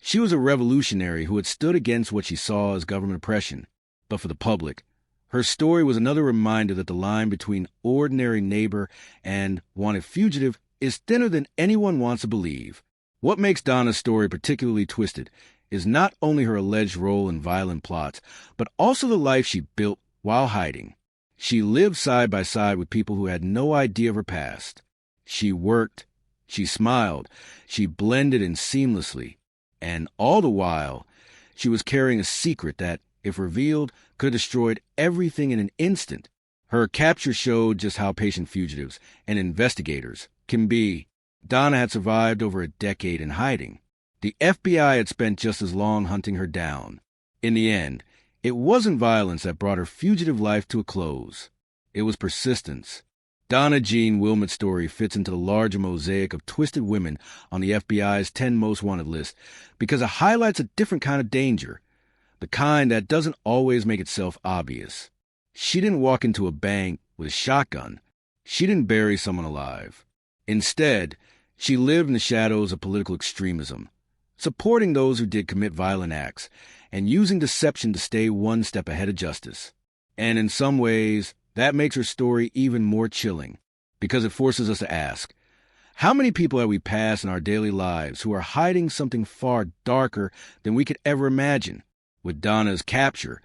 she was a revolutionary who had stood against what she saw as government oppression. But for the public, her story was another reminder that the line between ordinary neighbor and wanted fugitive is thinner than anyone wants to believe. What makes Donna's story particularly twisted is not only her alleged role in violent plots, but also the life she built while hiding. She lived side by side with people who had no idea of her past. She worked, she smiled, she blended in seamlessly, and all the while, she was carrying a secret that, if revealed, could have destroyed everything in an instant. Her capture showed just how patient fugitives and investigators can be. Donna had survived over a decade in hiding. The FBI had spent just as long hunting her down. In the end, It wasn't violence that brought her fugitive life to a close. It was persistence. Donna Jean Wilmott's story fits into the larger mosaic of twisted women on the FBI's 10 Most Wanted list because it highlights a different kind of danger, the kind that doesn't always make itself obvious. She didn't walk into a bank with a shotgun. She didn't bury someone alive. Instead, she lived in the shadows of political extremism, supporting those who did commit violent acts and using deception to stay one step ahead of justice. And in some ways, that makes her story even more chilling, because it forces us to ask, how many people have we passed in our daily lives who are hiding something far darker than we could ever imagine? With Donna's capture,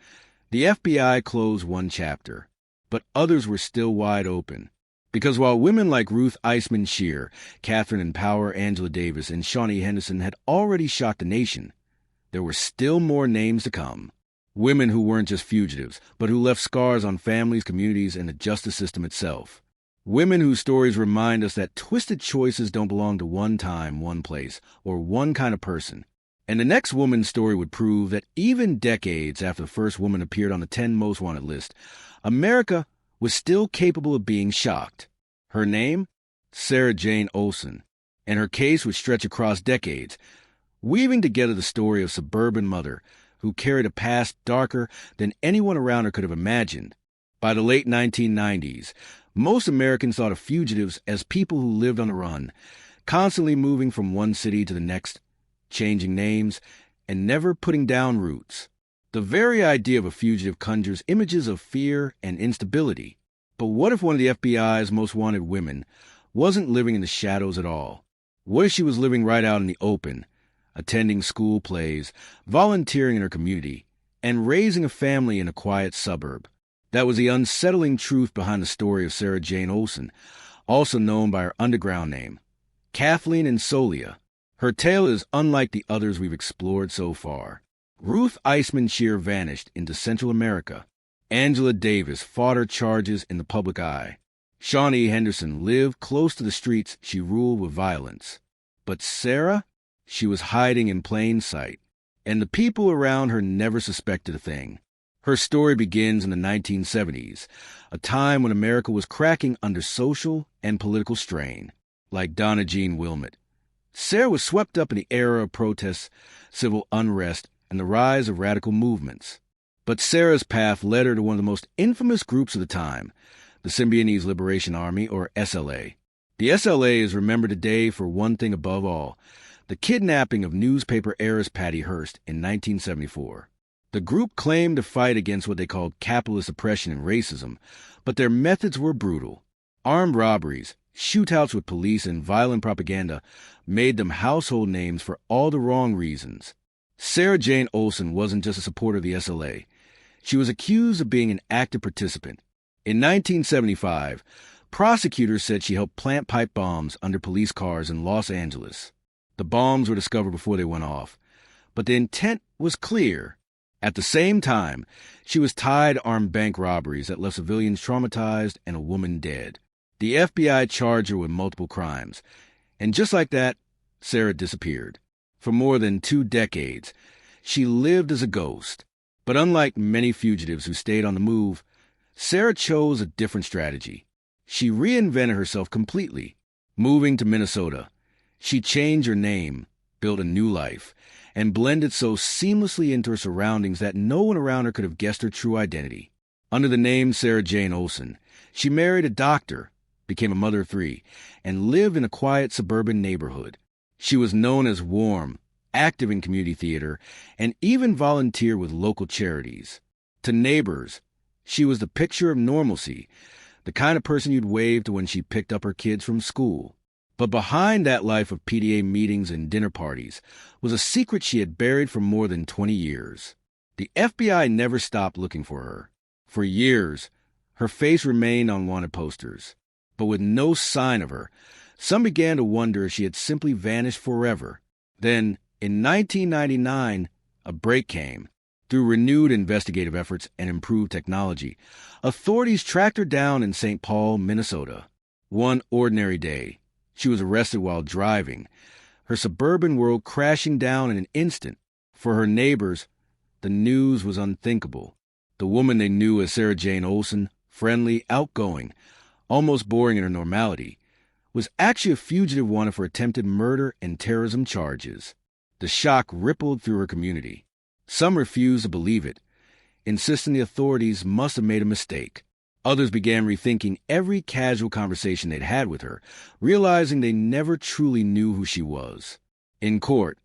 the FBI closed one chapter, but others were still wide open. Because while women like Ruth Eisman Scheer, Catherine and Power Angela Davis, and Shawnee Henderson had already shocked the nation, there were still more names to come. Women who weren't just fugitives, but who left scars on families, communities, and the justice system itself. Women whose stories remind us that twisted choices don't belong to one time, one place, or one kind of person. And the next woman's story would prove that even decades after the first woman appeared on the 10 Most Wanted list, America was still capable of being shocked. Her name? Sarah Jane Olsen. And her case would stretch across decades, weaving together the story of a suburban mother who carried a past darker than anyone around her could have imagined. By the late 1990s, most Americans thought of fugitives as people who lived on the run, constantly moving from one city to the next, changing names, and never putting down roots. The very idea of a fugitive conjures images of fear and instability. But what if one of the FBI's most wanted women wasn't living in the shadows at all? What if she was living right out in the open, attending school plays, volunteering in her community, and raising a family in a quiet suburb? That was the unsettling truth behind the story of Sarah Jane Olsen, also known by her underground name, Kathleen Insolia. Her tale is unlike the others we've explored so far. Ruth Eisman Scheer vanished into Central America. Angela Davis fought her charges in the public eye. Shawnee Henderson lived close to the streets she ruled with violence. But Sarah? She was hiding in plain sight, and the people around her never suspected a thing. Her story begins in the 1970s, a time when America was cracking under social and political strain. Like Donna Jean Wilmott, Sarah was swept up in the era of protests, civil unrest, and the rise of radical movements. But Sarah's path led her to one of the most infamous groups of the time, the Symbionese Liberation Army, or SLA. The SLA is remembered today for one thing above all, the kidnapping of newspaper heiress Patty Hearst in 1974. The group claimed to fight against what they called capitalist oppression and racism, but their methods were brutal. Armed robberies, shootouts with police, and violent propaganda made them household names for all the wrong reasons. Sarah Jane Olsen wasn't just a supporter of the SLA. She was accused of being an active participant. In 1975, prosecutors said she helped plant pipe bombs under police cars in Los Angeles. The bombs were discovered before they went off, but the intent was clear. At the same time, she was tied to armed bank robberies that left civilians traumatized and a woman dead. The FBI charged her with multiple crimes, and just like that, Sarah disappeared. For more than 2 decades, she lived as a ghost. But unlike many fugitives who stayed on the move, Sarah chose a different strategy. She reinvented herself completely. Moving to Minnesota, she changed her name, built a new life, and blended so seamlessly into her surroundings that no one around her could have guessed her true identity. Under the name Sarah Jane Olsen, she married a doctor, became a mother of 3, and lived in a quiet suburban neighborhood. She was known as warm, active in community theater, and even volunteered with local charities. To neighbors, she was the picture of normalcy, the kind of person you'd wave to when she picked up her kids from school. But behind that life of PTA meetings and dinner parties was a secret she had buried for more than 20 years. The FBI never stopped looking for her. For years, her face remained on wanted posters. But with no sign of her, some began to wonder if she had simply vanished forever. Then, in 1999, a break came. Through renewed investigative efforts and improved technology, authorities tracked her down in St. Paul, Minnesota. One ordinary day, she was arrested while driving, her suburban world crashing down in an instant. For her neighbors, the news was unthinkable. The woman they knew as Sarah Jane Olsen, friendly, outgoing, almost boring in her normality, was actually a fugitive wanted for attempted murder and terrorism charges. The shock rippled through her community. Some refused to believe it, insisting the authorities must have made a mistake. Others began rethinking every casual conversation they'd had with her, realizing they never truly knew who she was. In court,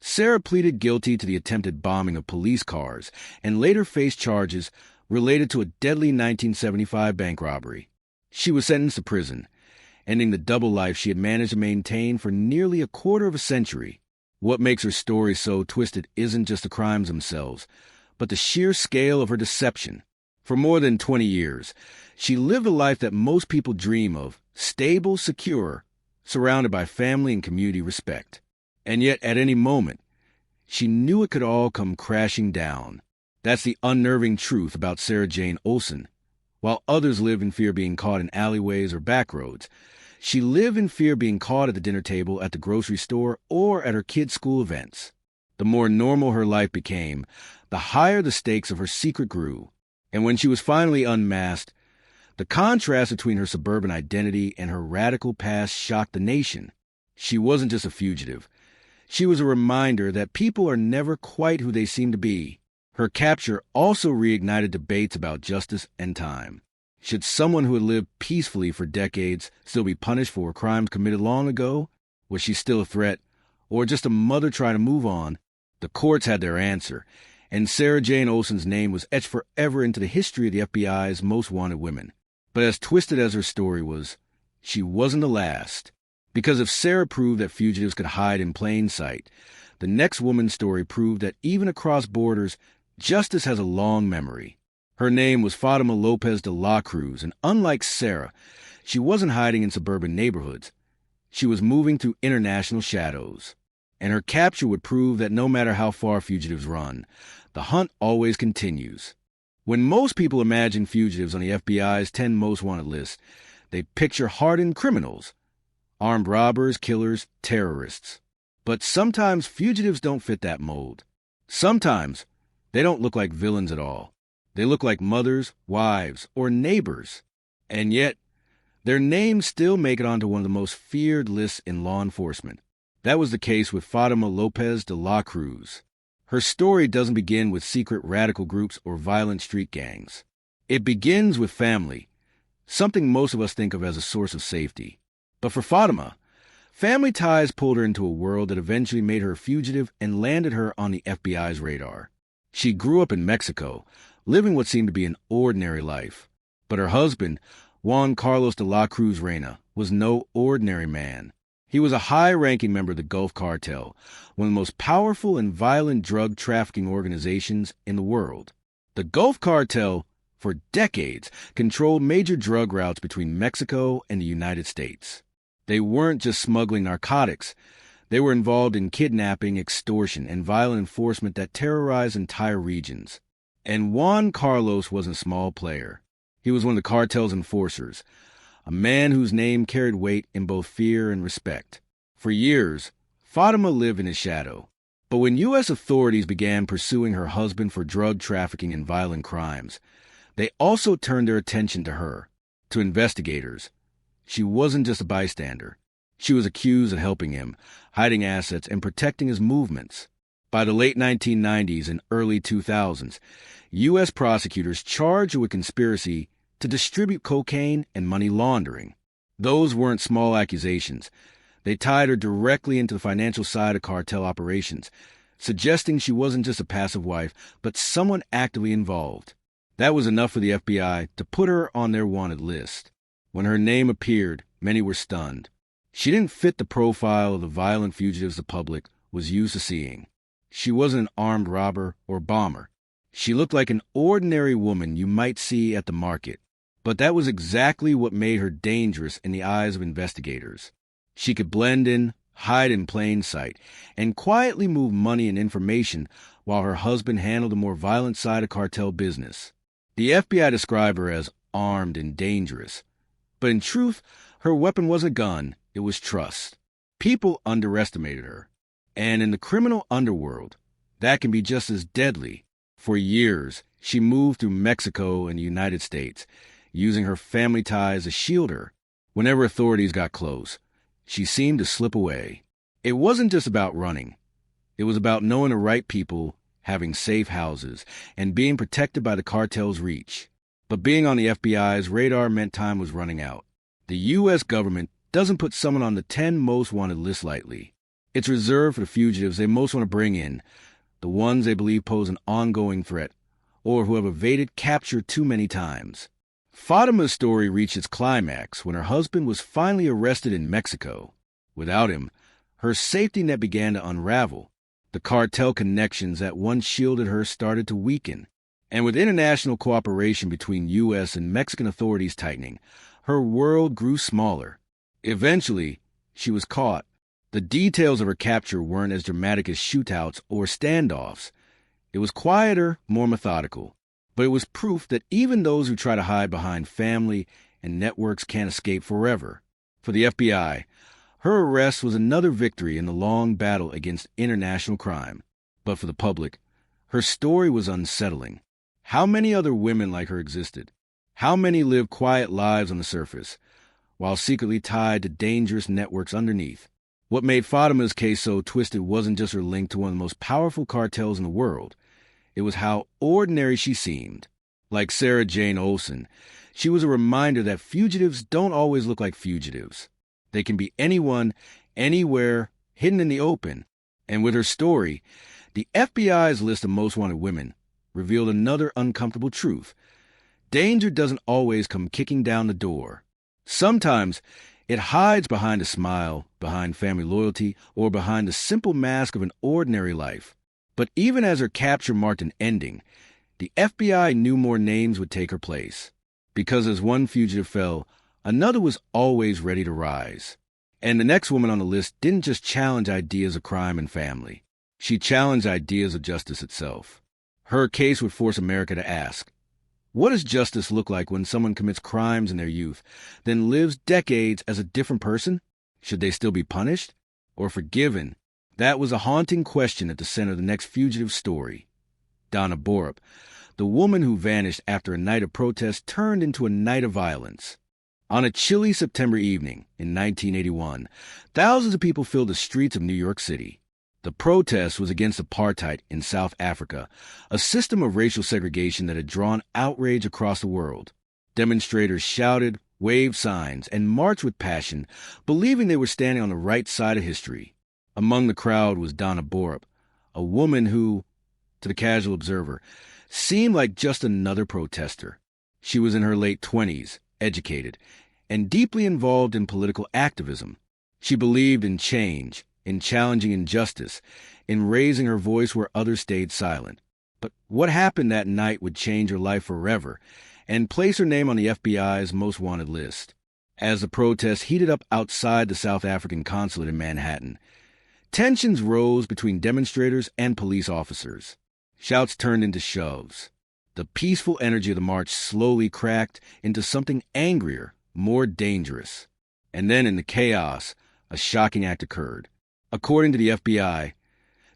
Sarah pleaded guilty to the attempted bombing of police cars and later faced charges related to a deadly 1975 bank robbery. She was sentenced to prison, ending the double life she had managed to maintain for nearly a quarter of a century. What makes her story so twisted isn't just the crimes themselves, but the sheer scale of her deception. For more than 20 years, she lived a life that most people dream of, stable, secure, surrounded by family and community respect. And yet, at any moment, she knew it could all come crashing down. That's the unnerving truth about Sarah Jane Olsen. While others lived in fear of being caught in alleyways or back roads, she lived in fear of being caught at the dinner table, at the grocery store, or at her kids' school events. The more normal her life became, the higher the stakes of her secret grew. And when she was finally unmasked, the contrast between her suburban identity and her radical past shocked the nation. She wasn't just a fugitive. She was a reminder that people are never quite who they seem to be. Her capture also reignited debates about justice and time. Should someone who had lived peacefully for decades still be punished for crimes committed long ago? Was she still a threat, or just a mother trying to move on? The courts had their answer, and Sarah Jane Olsen's name was etched forever into the history of the FBI's most wanted women. But as twisted as her story was, she wasn't the last. Because if Sarah proved that fugitives could hide in plain sight, the next woman's story proved that even across borders, justice has a long memory. Her name was Fatima Lopez de la Cruz, and unlike Sarah, she wasn't hiding in suburban neighborhoods. She was moving through international shadows. And her capture would prove that no matter how far fugitives run, the hunt always continues. When most people imagine fugitives on the FBI's 10 most wanted list, they picture hardened criminals, armed robbers, killers, terrorists. But sometimes fugitives don't fit that mold. Sometimes they don't look like villains at all. They look like mothers, wives, or neighbors. And yet, their names still make it onto one of the most feared lists in law enforcement. That was the case with Fatima Lopez de la Cruz. Her story doesn't begin with secret radical groups or violent street gangs. It begins with family, something most of us think of as a source of safety. But for Fatima, family ties pulled her into a world that eventually made her a fugitive and landed her on the FBI's radar. She grew up in Mexico, living what seemed to be an ordinary life. But her husband, Juan Carlos de la Cruz Reina, was no ordinary man. He was a high-ranking member of the Gulf Cartel, one of the most powerful and violent drug trafficking organizations in the world. The Gulf Cartel, for decades, controlled major drug routes between Mexico and the United States. They weren't just smuggling narcotics. They were involved in kidnapping, extortion, and violent enforcement that terrorized entire regions. And Juan Carlos wasn't a small player. He was one of the cartel's enforcers, a man whose name carried weight in both fear and respect. For years, Fatima lived in his shadow. But when U.S. authorities began pursuing her husband for drug trafficking and violent crimes, they also turned their attention to her, to investigators. She wasn't just a bystander. She was accused of helping him, hiding assets, and protecting his movements. By the late 1990s and early 2000s, U.S. prosecutors charged her with conspiracy to distribute cocaine and money laundering. Those weren't small accusations. They tied her directly into the financial side of cartel operations, suggesting she wasn't just a passive wife, but someone actively involved. That was enough for the FBI to put her on their wanted list. When her name appeared, many were stunned. She didn't fit the profile of the violent fugitives the public was used to seeing. She wasn't an armed robber or bomber. She looked like an ordinary woman you might see at the market. But that was exactly what made her dangerous in the eyes of investigators. She could blend in, hide in plain sight, and quietly move money and information while her husband handled the more violent side of cartel business. The FBI described her as armed and dangerous. But in truth, her weapon wasn't a gun, it was trust. People underestimated her. And in the criminal underworld, that can be just as deadly. For years, she moved through Mexico and the United States, using her family ties to shield her. Whenever authorities got close, she seemed to slip away. It wasn't just about running. It was about knowing the right people, having safe houses, and being protected by the cartel's reach. But being on the FBI's radar meant time was running out. The U.S. government doesn't put someone on the 10 most wanted list lightly. It's reserved for the fugitives they most want to bring in, the ones they believe pose an ongoing threat, or who have evaded capture too many times. Fatima's story reached its climax when her husband was finally arrested in Mexico. Without him, her safety net began to unravel. The cartel connections that once shielded her started to weaken. And with international cooperation between U.S. and Mexican authorities tightening, her world grew smaller. Eventually, she was caught. The details of her capture weren't as dramatic as shootouts or standoffs. It was quieter, more methodical. But it was proof that even those who try to hide behind family and networks can't escape forever. For the FBI, her arrest was another victory in the long battle against international crime. But for the public, her story was unsettling. How many other women like her existed? How many lived quiet lives on the surface, while secretly tied to dangerous networks underneath? What made Fatima's case so twisted wasn't just her link to one of the most powerful cartels in the world. It was how ordinary she seemed. Like Sarah Jane Olsen, she was a reminder that fugitives don't always look like fugitives. They can be anyone, anywhere, hidden in the open. And with her story, the FBI's list of most wanted women revealed another uncomfortable truth. Danger doesn't always come kicking down the door. Sometimes it hides behind a smile, behind family loyalty, or behind the simple mask of an ordinary life. But even as her capture marked an ending, the FBI knew more names would take her place. Because as one fugitive fell, another was always ready to rise. And the next woman on the list didn't just challenge ideas of crime and family. She challenged ideas of justice itself. Her case would force America to ask, what does justice look like when someone commits crimes in their youth, then lives decades as a different person? Should they still be punished or forgiven? That was a haunting question at the center of the next fugitive story. Donna Borup, the woman who vanished after a night of protest turned into a night of violence. On a chilly September evening in 1981, thousands of people filled the streets of New York City. The protest was against apartheid in South Africa, a system of racial segregation that had drawn outrage across the world. Demonstrators shouted, waved signs, and marched with passion, believing they were standing on the right side of history. Among the crowd was Donna Borup, a woman who, to the casual observer, seemed like just another protester. She was in her late 20s, educated, and deeply involved in political activism. She believed in change, in challenging injustice, in raising her voice where others stayed silent. But what happened that night would change her life forever and place her name on the FBI's most wanted list. As the protests heated up outside the South African consulate in Manhattan, tensions rose between demonstrators and police officers. Shouts turned into shoves. The peaceful energy of the march slowly cracked into something angrier, more dangerous. And then in the chaos, a shocking act occurred. According to the FBI,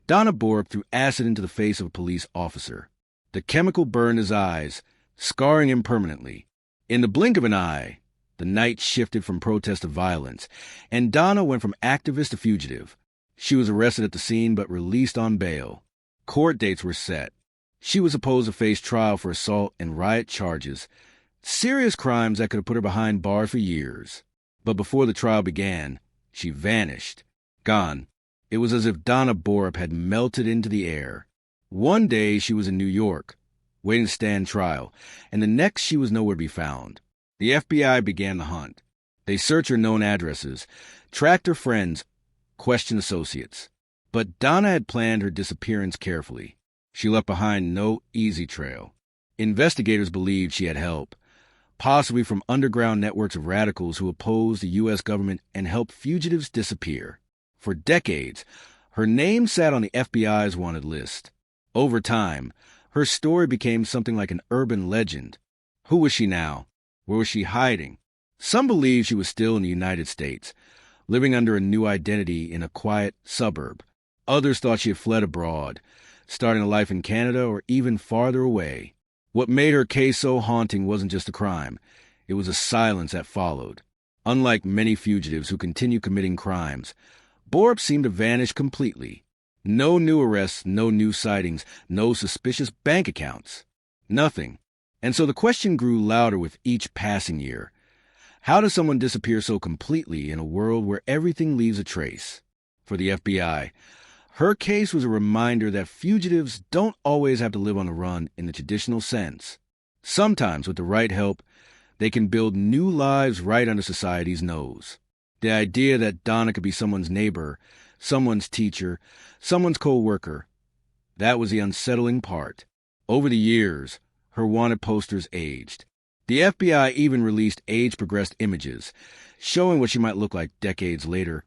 Donna Borup threw acid into the face of a police officer. The chemical burned his eyes, scarring him permanently. In the blink of an eye, the night shifted from protest to violence, and Donna went from activist to fugitive. She was arrested at the scene but released on bail. Court dates were set. She was supposed to face trial for assault and riot charges, serious crimes that could have put her behind bars for years. But before the trial began, she vanished. Gone. It was as if Donna Borup had melted into the air. One day she was in New York, waiting to stand trial, and the next she was nowhere to be found. The FBI began the hunt. They searched her known addresses, tracked her friends, questioned associates. But Donna had planned her disappearance carefully. She left behind no easy trail. Investigators believed she had help, possibly from underground networks of radicals who opposed the U.S. government and helped fugitives disappear. For decades, her name sat on the FBI's wanted list. Over time, her story became something like an urban legend. Who was she now? Where was she hiding? Some believed she was still in the United States, living under a new identity in a quiet suburb. Others thought she had fled abroad, starting a life in Canada or even farther away. What made her case so haunting wasn't just a crime. It was a silence that followed. Unlike many fugitives who continue committing crimes, Borup seemed to vanish completely. No new arrests, no new sightings, no suspicious bank accounts. Nothing. And so the question grew louder with each passing year. How does someone disappear so completely in a world where everything leaves a trace? For the FBI, her case was a reminder that fugitives don't always have to live on the run in the traditional sense. Sometimes, with the right help, they can build new lives right under society's nose. The idea that Donna could be someone's neighbor, someone's teacher, someone's co-worker, that was the unsettling part. Over the years, her wanted posters aged. The FBI even released age-progressed images, showing what she might look like decades later.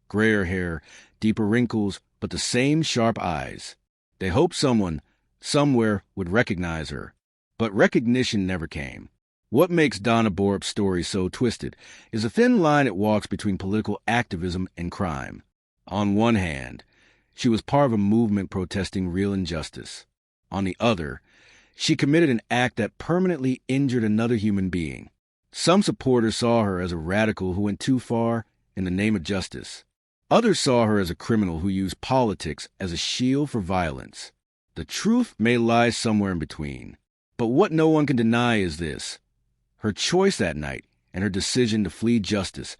Grayer hair, deeper wrinkles, but the same sharp eyes. They hoped someone, somewhere, would recognize her. But recognition never came. What makes Donna Borup's story so twisted is a thin line it walks between political activism and crime. On one hand, she was part of a movement protesting real injustice. On the other, she committed an act that permanently injured another human being. Some supporters saw her as a radical who went too far in the name of justice. Others saw her as a criminal who used politics as a shield for violence. The truth may lie somewhere in between. But what no one can deny is this. Her choice that night and her decision to flee justice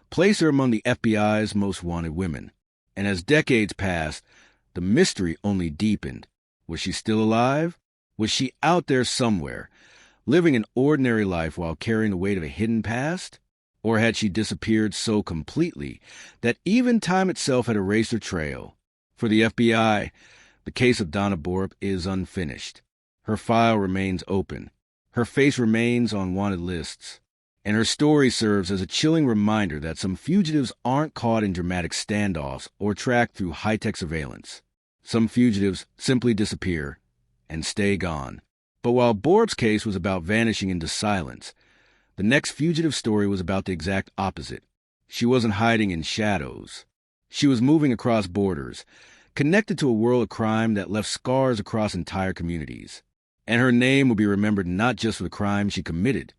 placed her among the FBI's most wanted women. And as decades passed, the mystery only deepened. Was she still alive? Was she out there somewhere, living an ordinary life while carrying the weight of a hidden past? Or had she disappeared so completely that even time itself had erased her trail? For the FBI, the case of Donna Borup is unfinished. Her file remains open. Her face remains on wanted lists. And her story serves as a chilling reminder that some fugitives aren't caught in dramatic standoffs or tracked through high-tech surveillance. Some fugitives simply disappear and stay gone. But while Borup's case was about vanishing into silence, the next fugitive story was about the exact opposite. She wasn't hiding in shadows. She was moving across borders, connected to a world of crime that left scars across entire communities. And her name will be remembered not just for the crime she committed,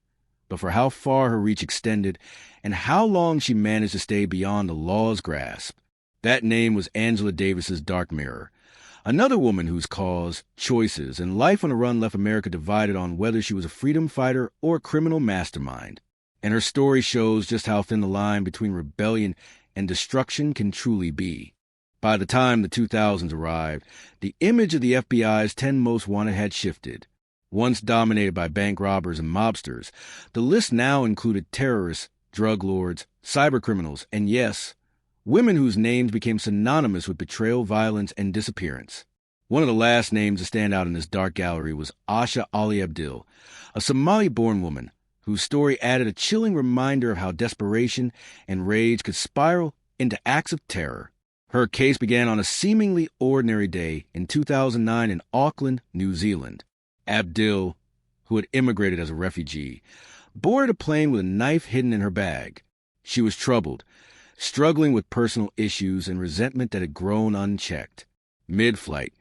but for how far her reach extended and how long she managed to stay beyond the law's grasp. That name was Angela Davis's Dark Mirror, another woman whose cause, choices, and life on the run left America divided on whether she was a freedom fighter or a criminal mastermind. And her story shows just how thin the line between rebellion and destruction can truly be. By the time the 2000s arrived, the image of the FBI's 10 most wanted had shifted. Once dominated by bank robbers and mobsters, the list now included terrorists, drug lords, cybercriminals, and yes, women whose names became synonymous with betrayal, violence, and disappearance. One of the last names to stand out in this dark gallery was Asha Ali Abdil, a Somali-born woman whose story added a chilling reminder of how desperation and rage could spiral into acts of terror. Her case began on a seemingly ordinary day in 2009 in Auckland, New Zealand. Abdil, who had immigrated as a refugee, boarded a plane with a knife hidden in her bag. She was troubled, struggling with personal issues and resentment that had grown unchecked. Mid-flight,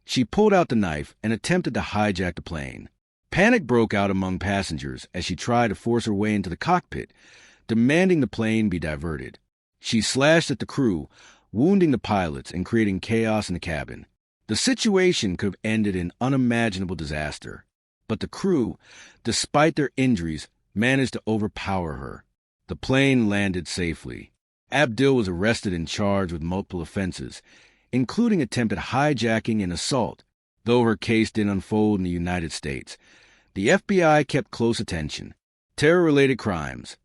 she pulled out the knife and attempted to hijack the plane. Panic broke out among passengers as she tried to force her way into the cockpit, demanding the plane be diverted. She slashed at the crew, wounding the pilots and creating chaos in the cabin. The situation could have ended in unimaginable disaster, but the crew, despite their injuries, managed to overpower her. The plane landed safely. Abdil was arrested and charged with multiple offenses, including attempted hijacking and assault. Though her case didn't unfold in the United States, the FBI kept close attention. Terror-related crimes,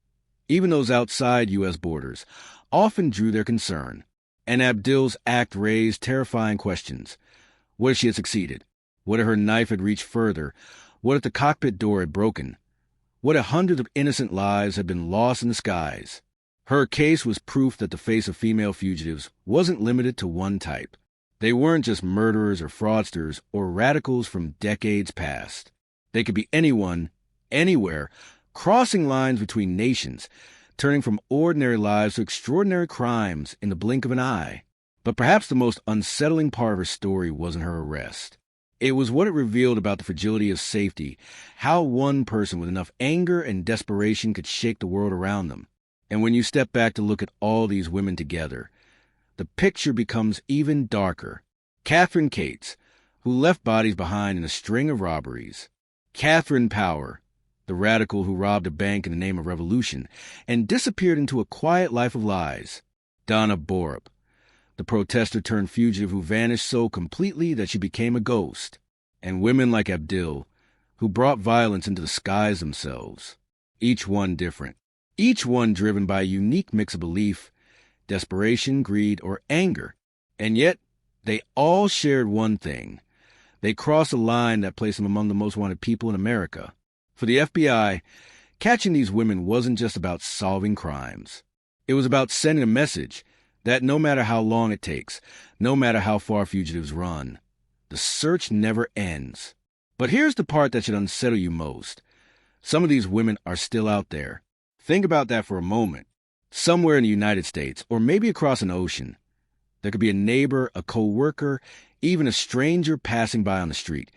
even those outside U.S. borders, often drew their concern. And Abdil's act raised terrifying questions. What if she had succeeded? What if her knife had reached further? What if the cockpit door had broken? What if hundreds of innocent lives had been lost in the skies? Her case was proof that the face of female fugitives wasn't limited to one type. They weren't just murderers or fraudsters or radicals from decades past. They could be anyone, anywhere, crossing lines between nations, turning from ordinary lives to extraordinary crimes in the blink of an eye. But perhaps the most unsettling part of her story wasn't her arrest. It was what it revealed about the fragility of safety, how one person with enough anger and desperation could shake the world around them. And when you step back to look at all these women together, the picture becomes even darker. Catherine Cates, who left bodies behind in a string of robberies. Catherine Power, the radical who robbed a bank in the name of revolution and disappeared into a quiet life of lies. Donna Borup, the protester turned fugitive who vanished so completely that she became a ghost. And women like Abdil, who brought violence into the skies themselves. Each one different. Each one driven by a unique mix of belief, desperation, greed, or anger. And yet, they all shared one thing. They crossed a line that placed them among the most wanted people in America. For the FBI, catching these women wasn't just about solving crimes. It was about sending a message that no matter how long it takes, no matter how far fugitives run, the search never ends. But here's the part that should unsettle you most. Some of these women are still out there. Think about that for a moment. Somewhere in the United States, or maybe across an ocean, there could be a neighbor, a co-worker, even a stranger passing by on the street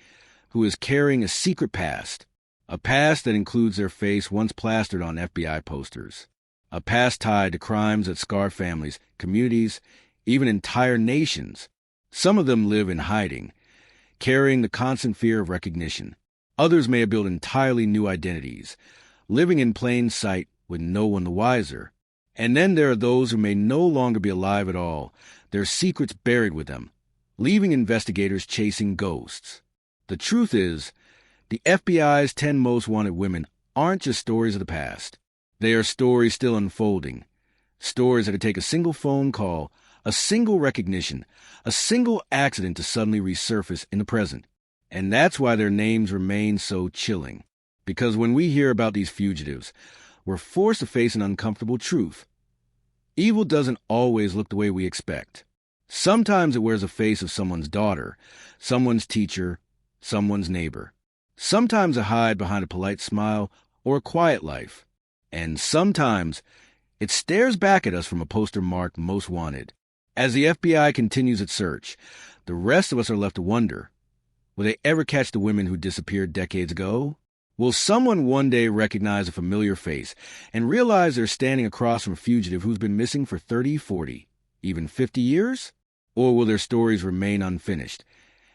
who is carrying a secret past. A past that includes their face once plastered on FBI posters. A past tied to crimes that scarred families, communities, even entire nations. Some of them live in hiding, carrying the constant fear of recognition. Others may have built entirely new identities, living in plain sight with no one the wiser. And then there are those who may no longer be alive at all, their secrets buried with them, leaving investigators chasing ghosts. The truth is, the FBI's 10 most wanted women aren't just stories of the past. They are stories still unfolding. Stories that could take a single phone call, a single recognition, a single accident to suddenly resurface in the present. And that's why their names remain so chilling. Because when we hear about these fugitives, we're forced to face an uncomfortable truth. Evil doesn't always look the way we expect. Sometimes it wears the face of someone's daughter, someone's teacher, someone's neighbor. Sometimes it hides behind a polite smile or a quiet life. And sometimes it stares back at us from a poster marked Most Wanted. As the FBI continues its search, the rest of us are left to wonder, will they ever catch the women who disappeared decades ago? Will someone one day recognize a familiar face and realize they're standing across from a fugitive who's been missing for 30, 40, even 50 years? Or will their stories remain unfinished,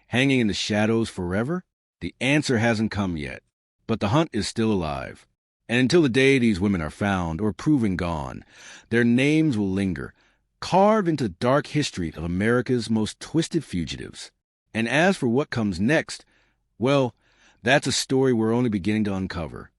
hanging in the shadows forever? The answer hasn't come yet, but the hunt is still alive. And until the day these women are found or proven gone, their names will linger, carved into the dark history of America's most twisted fugitives. And as for what comes next, well, that's a story we're only beginning to uncover.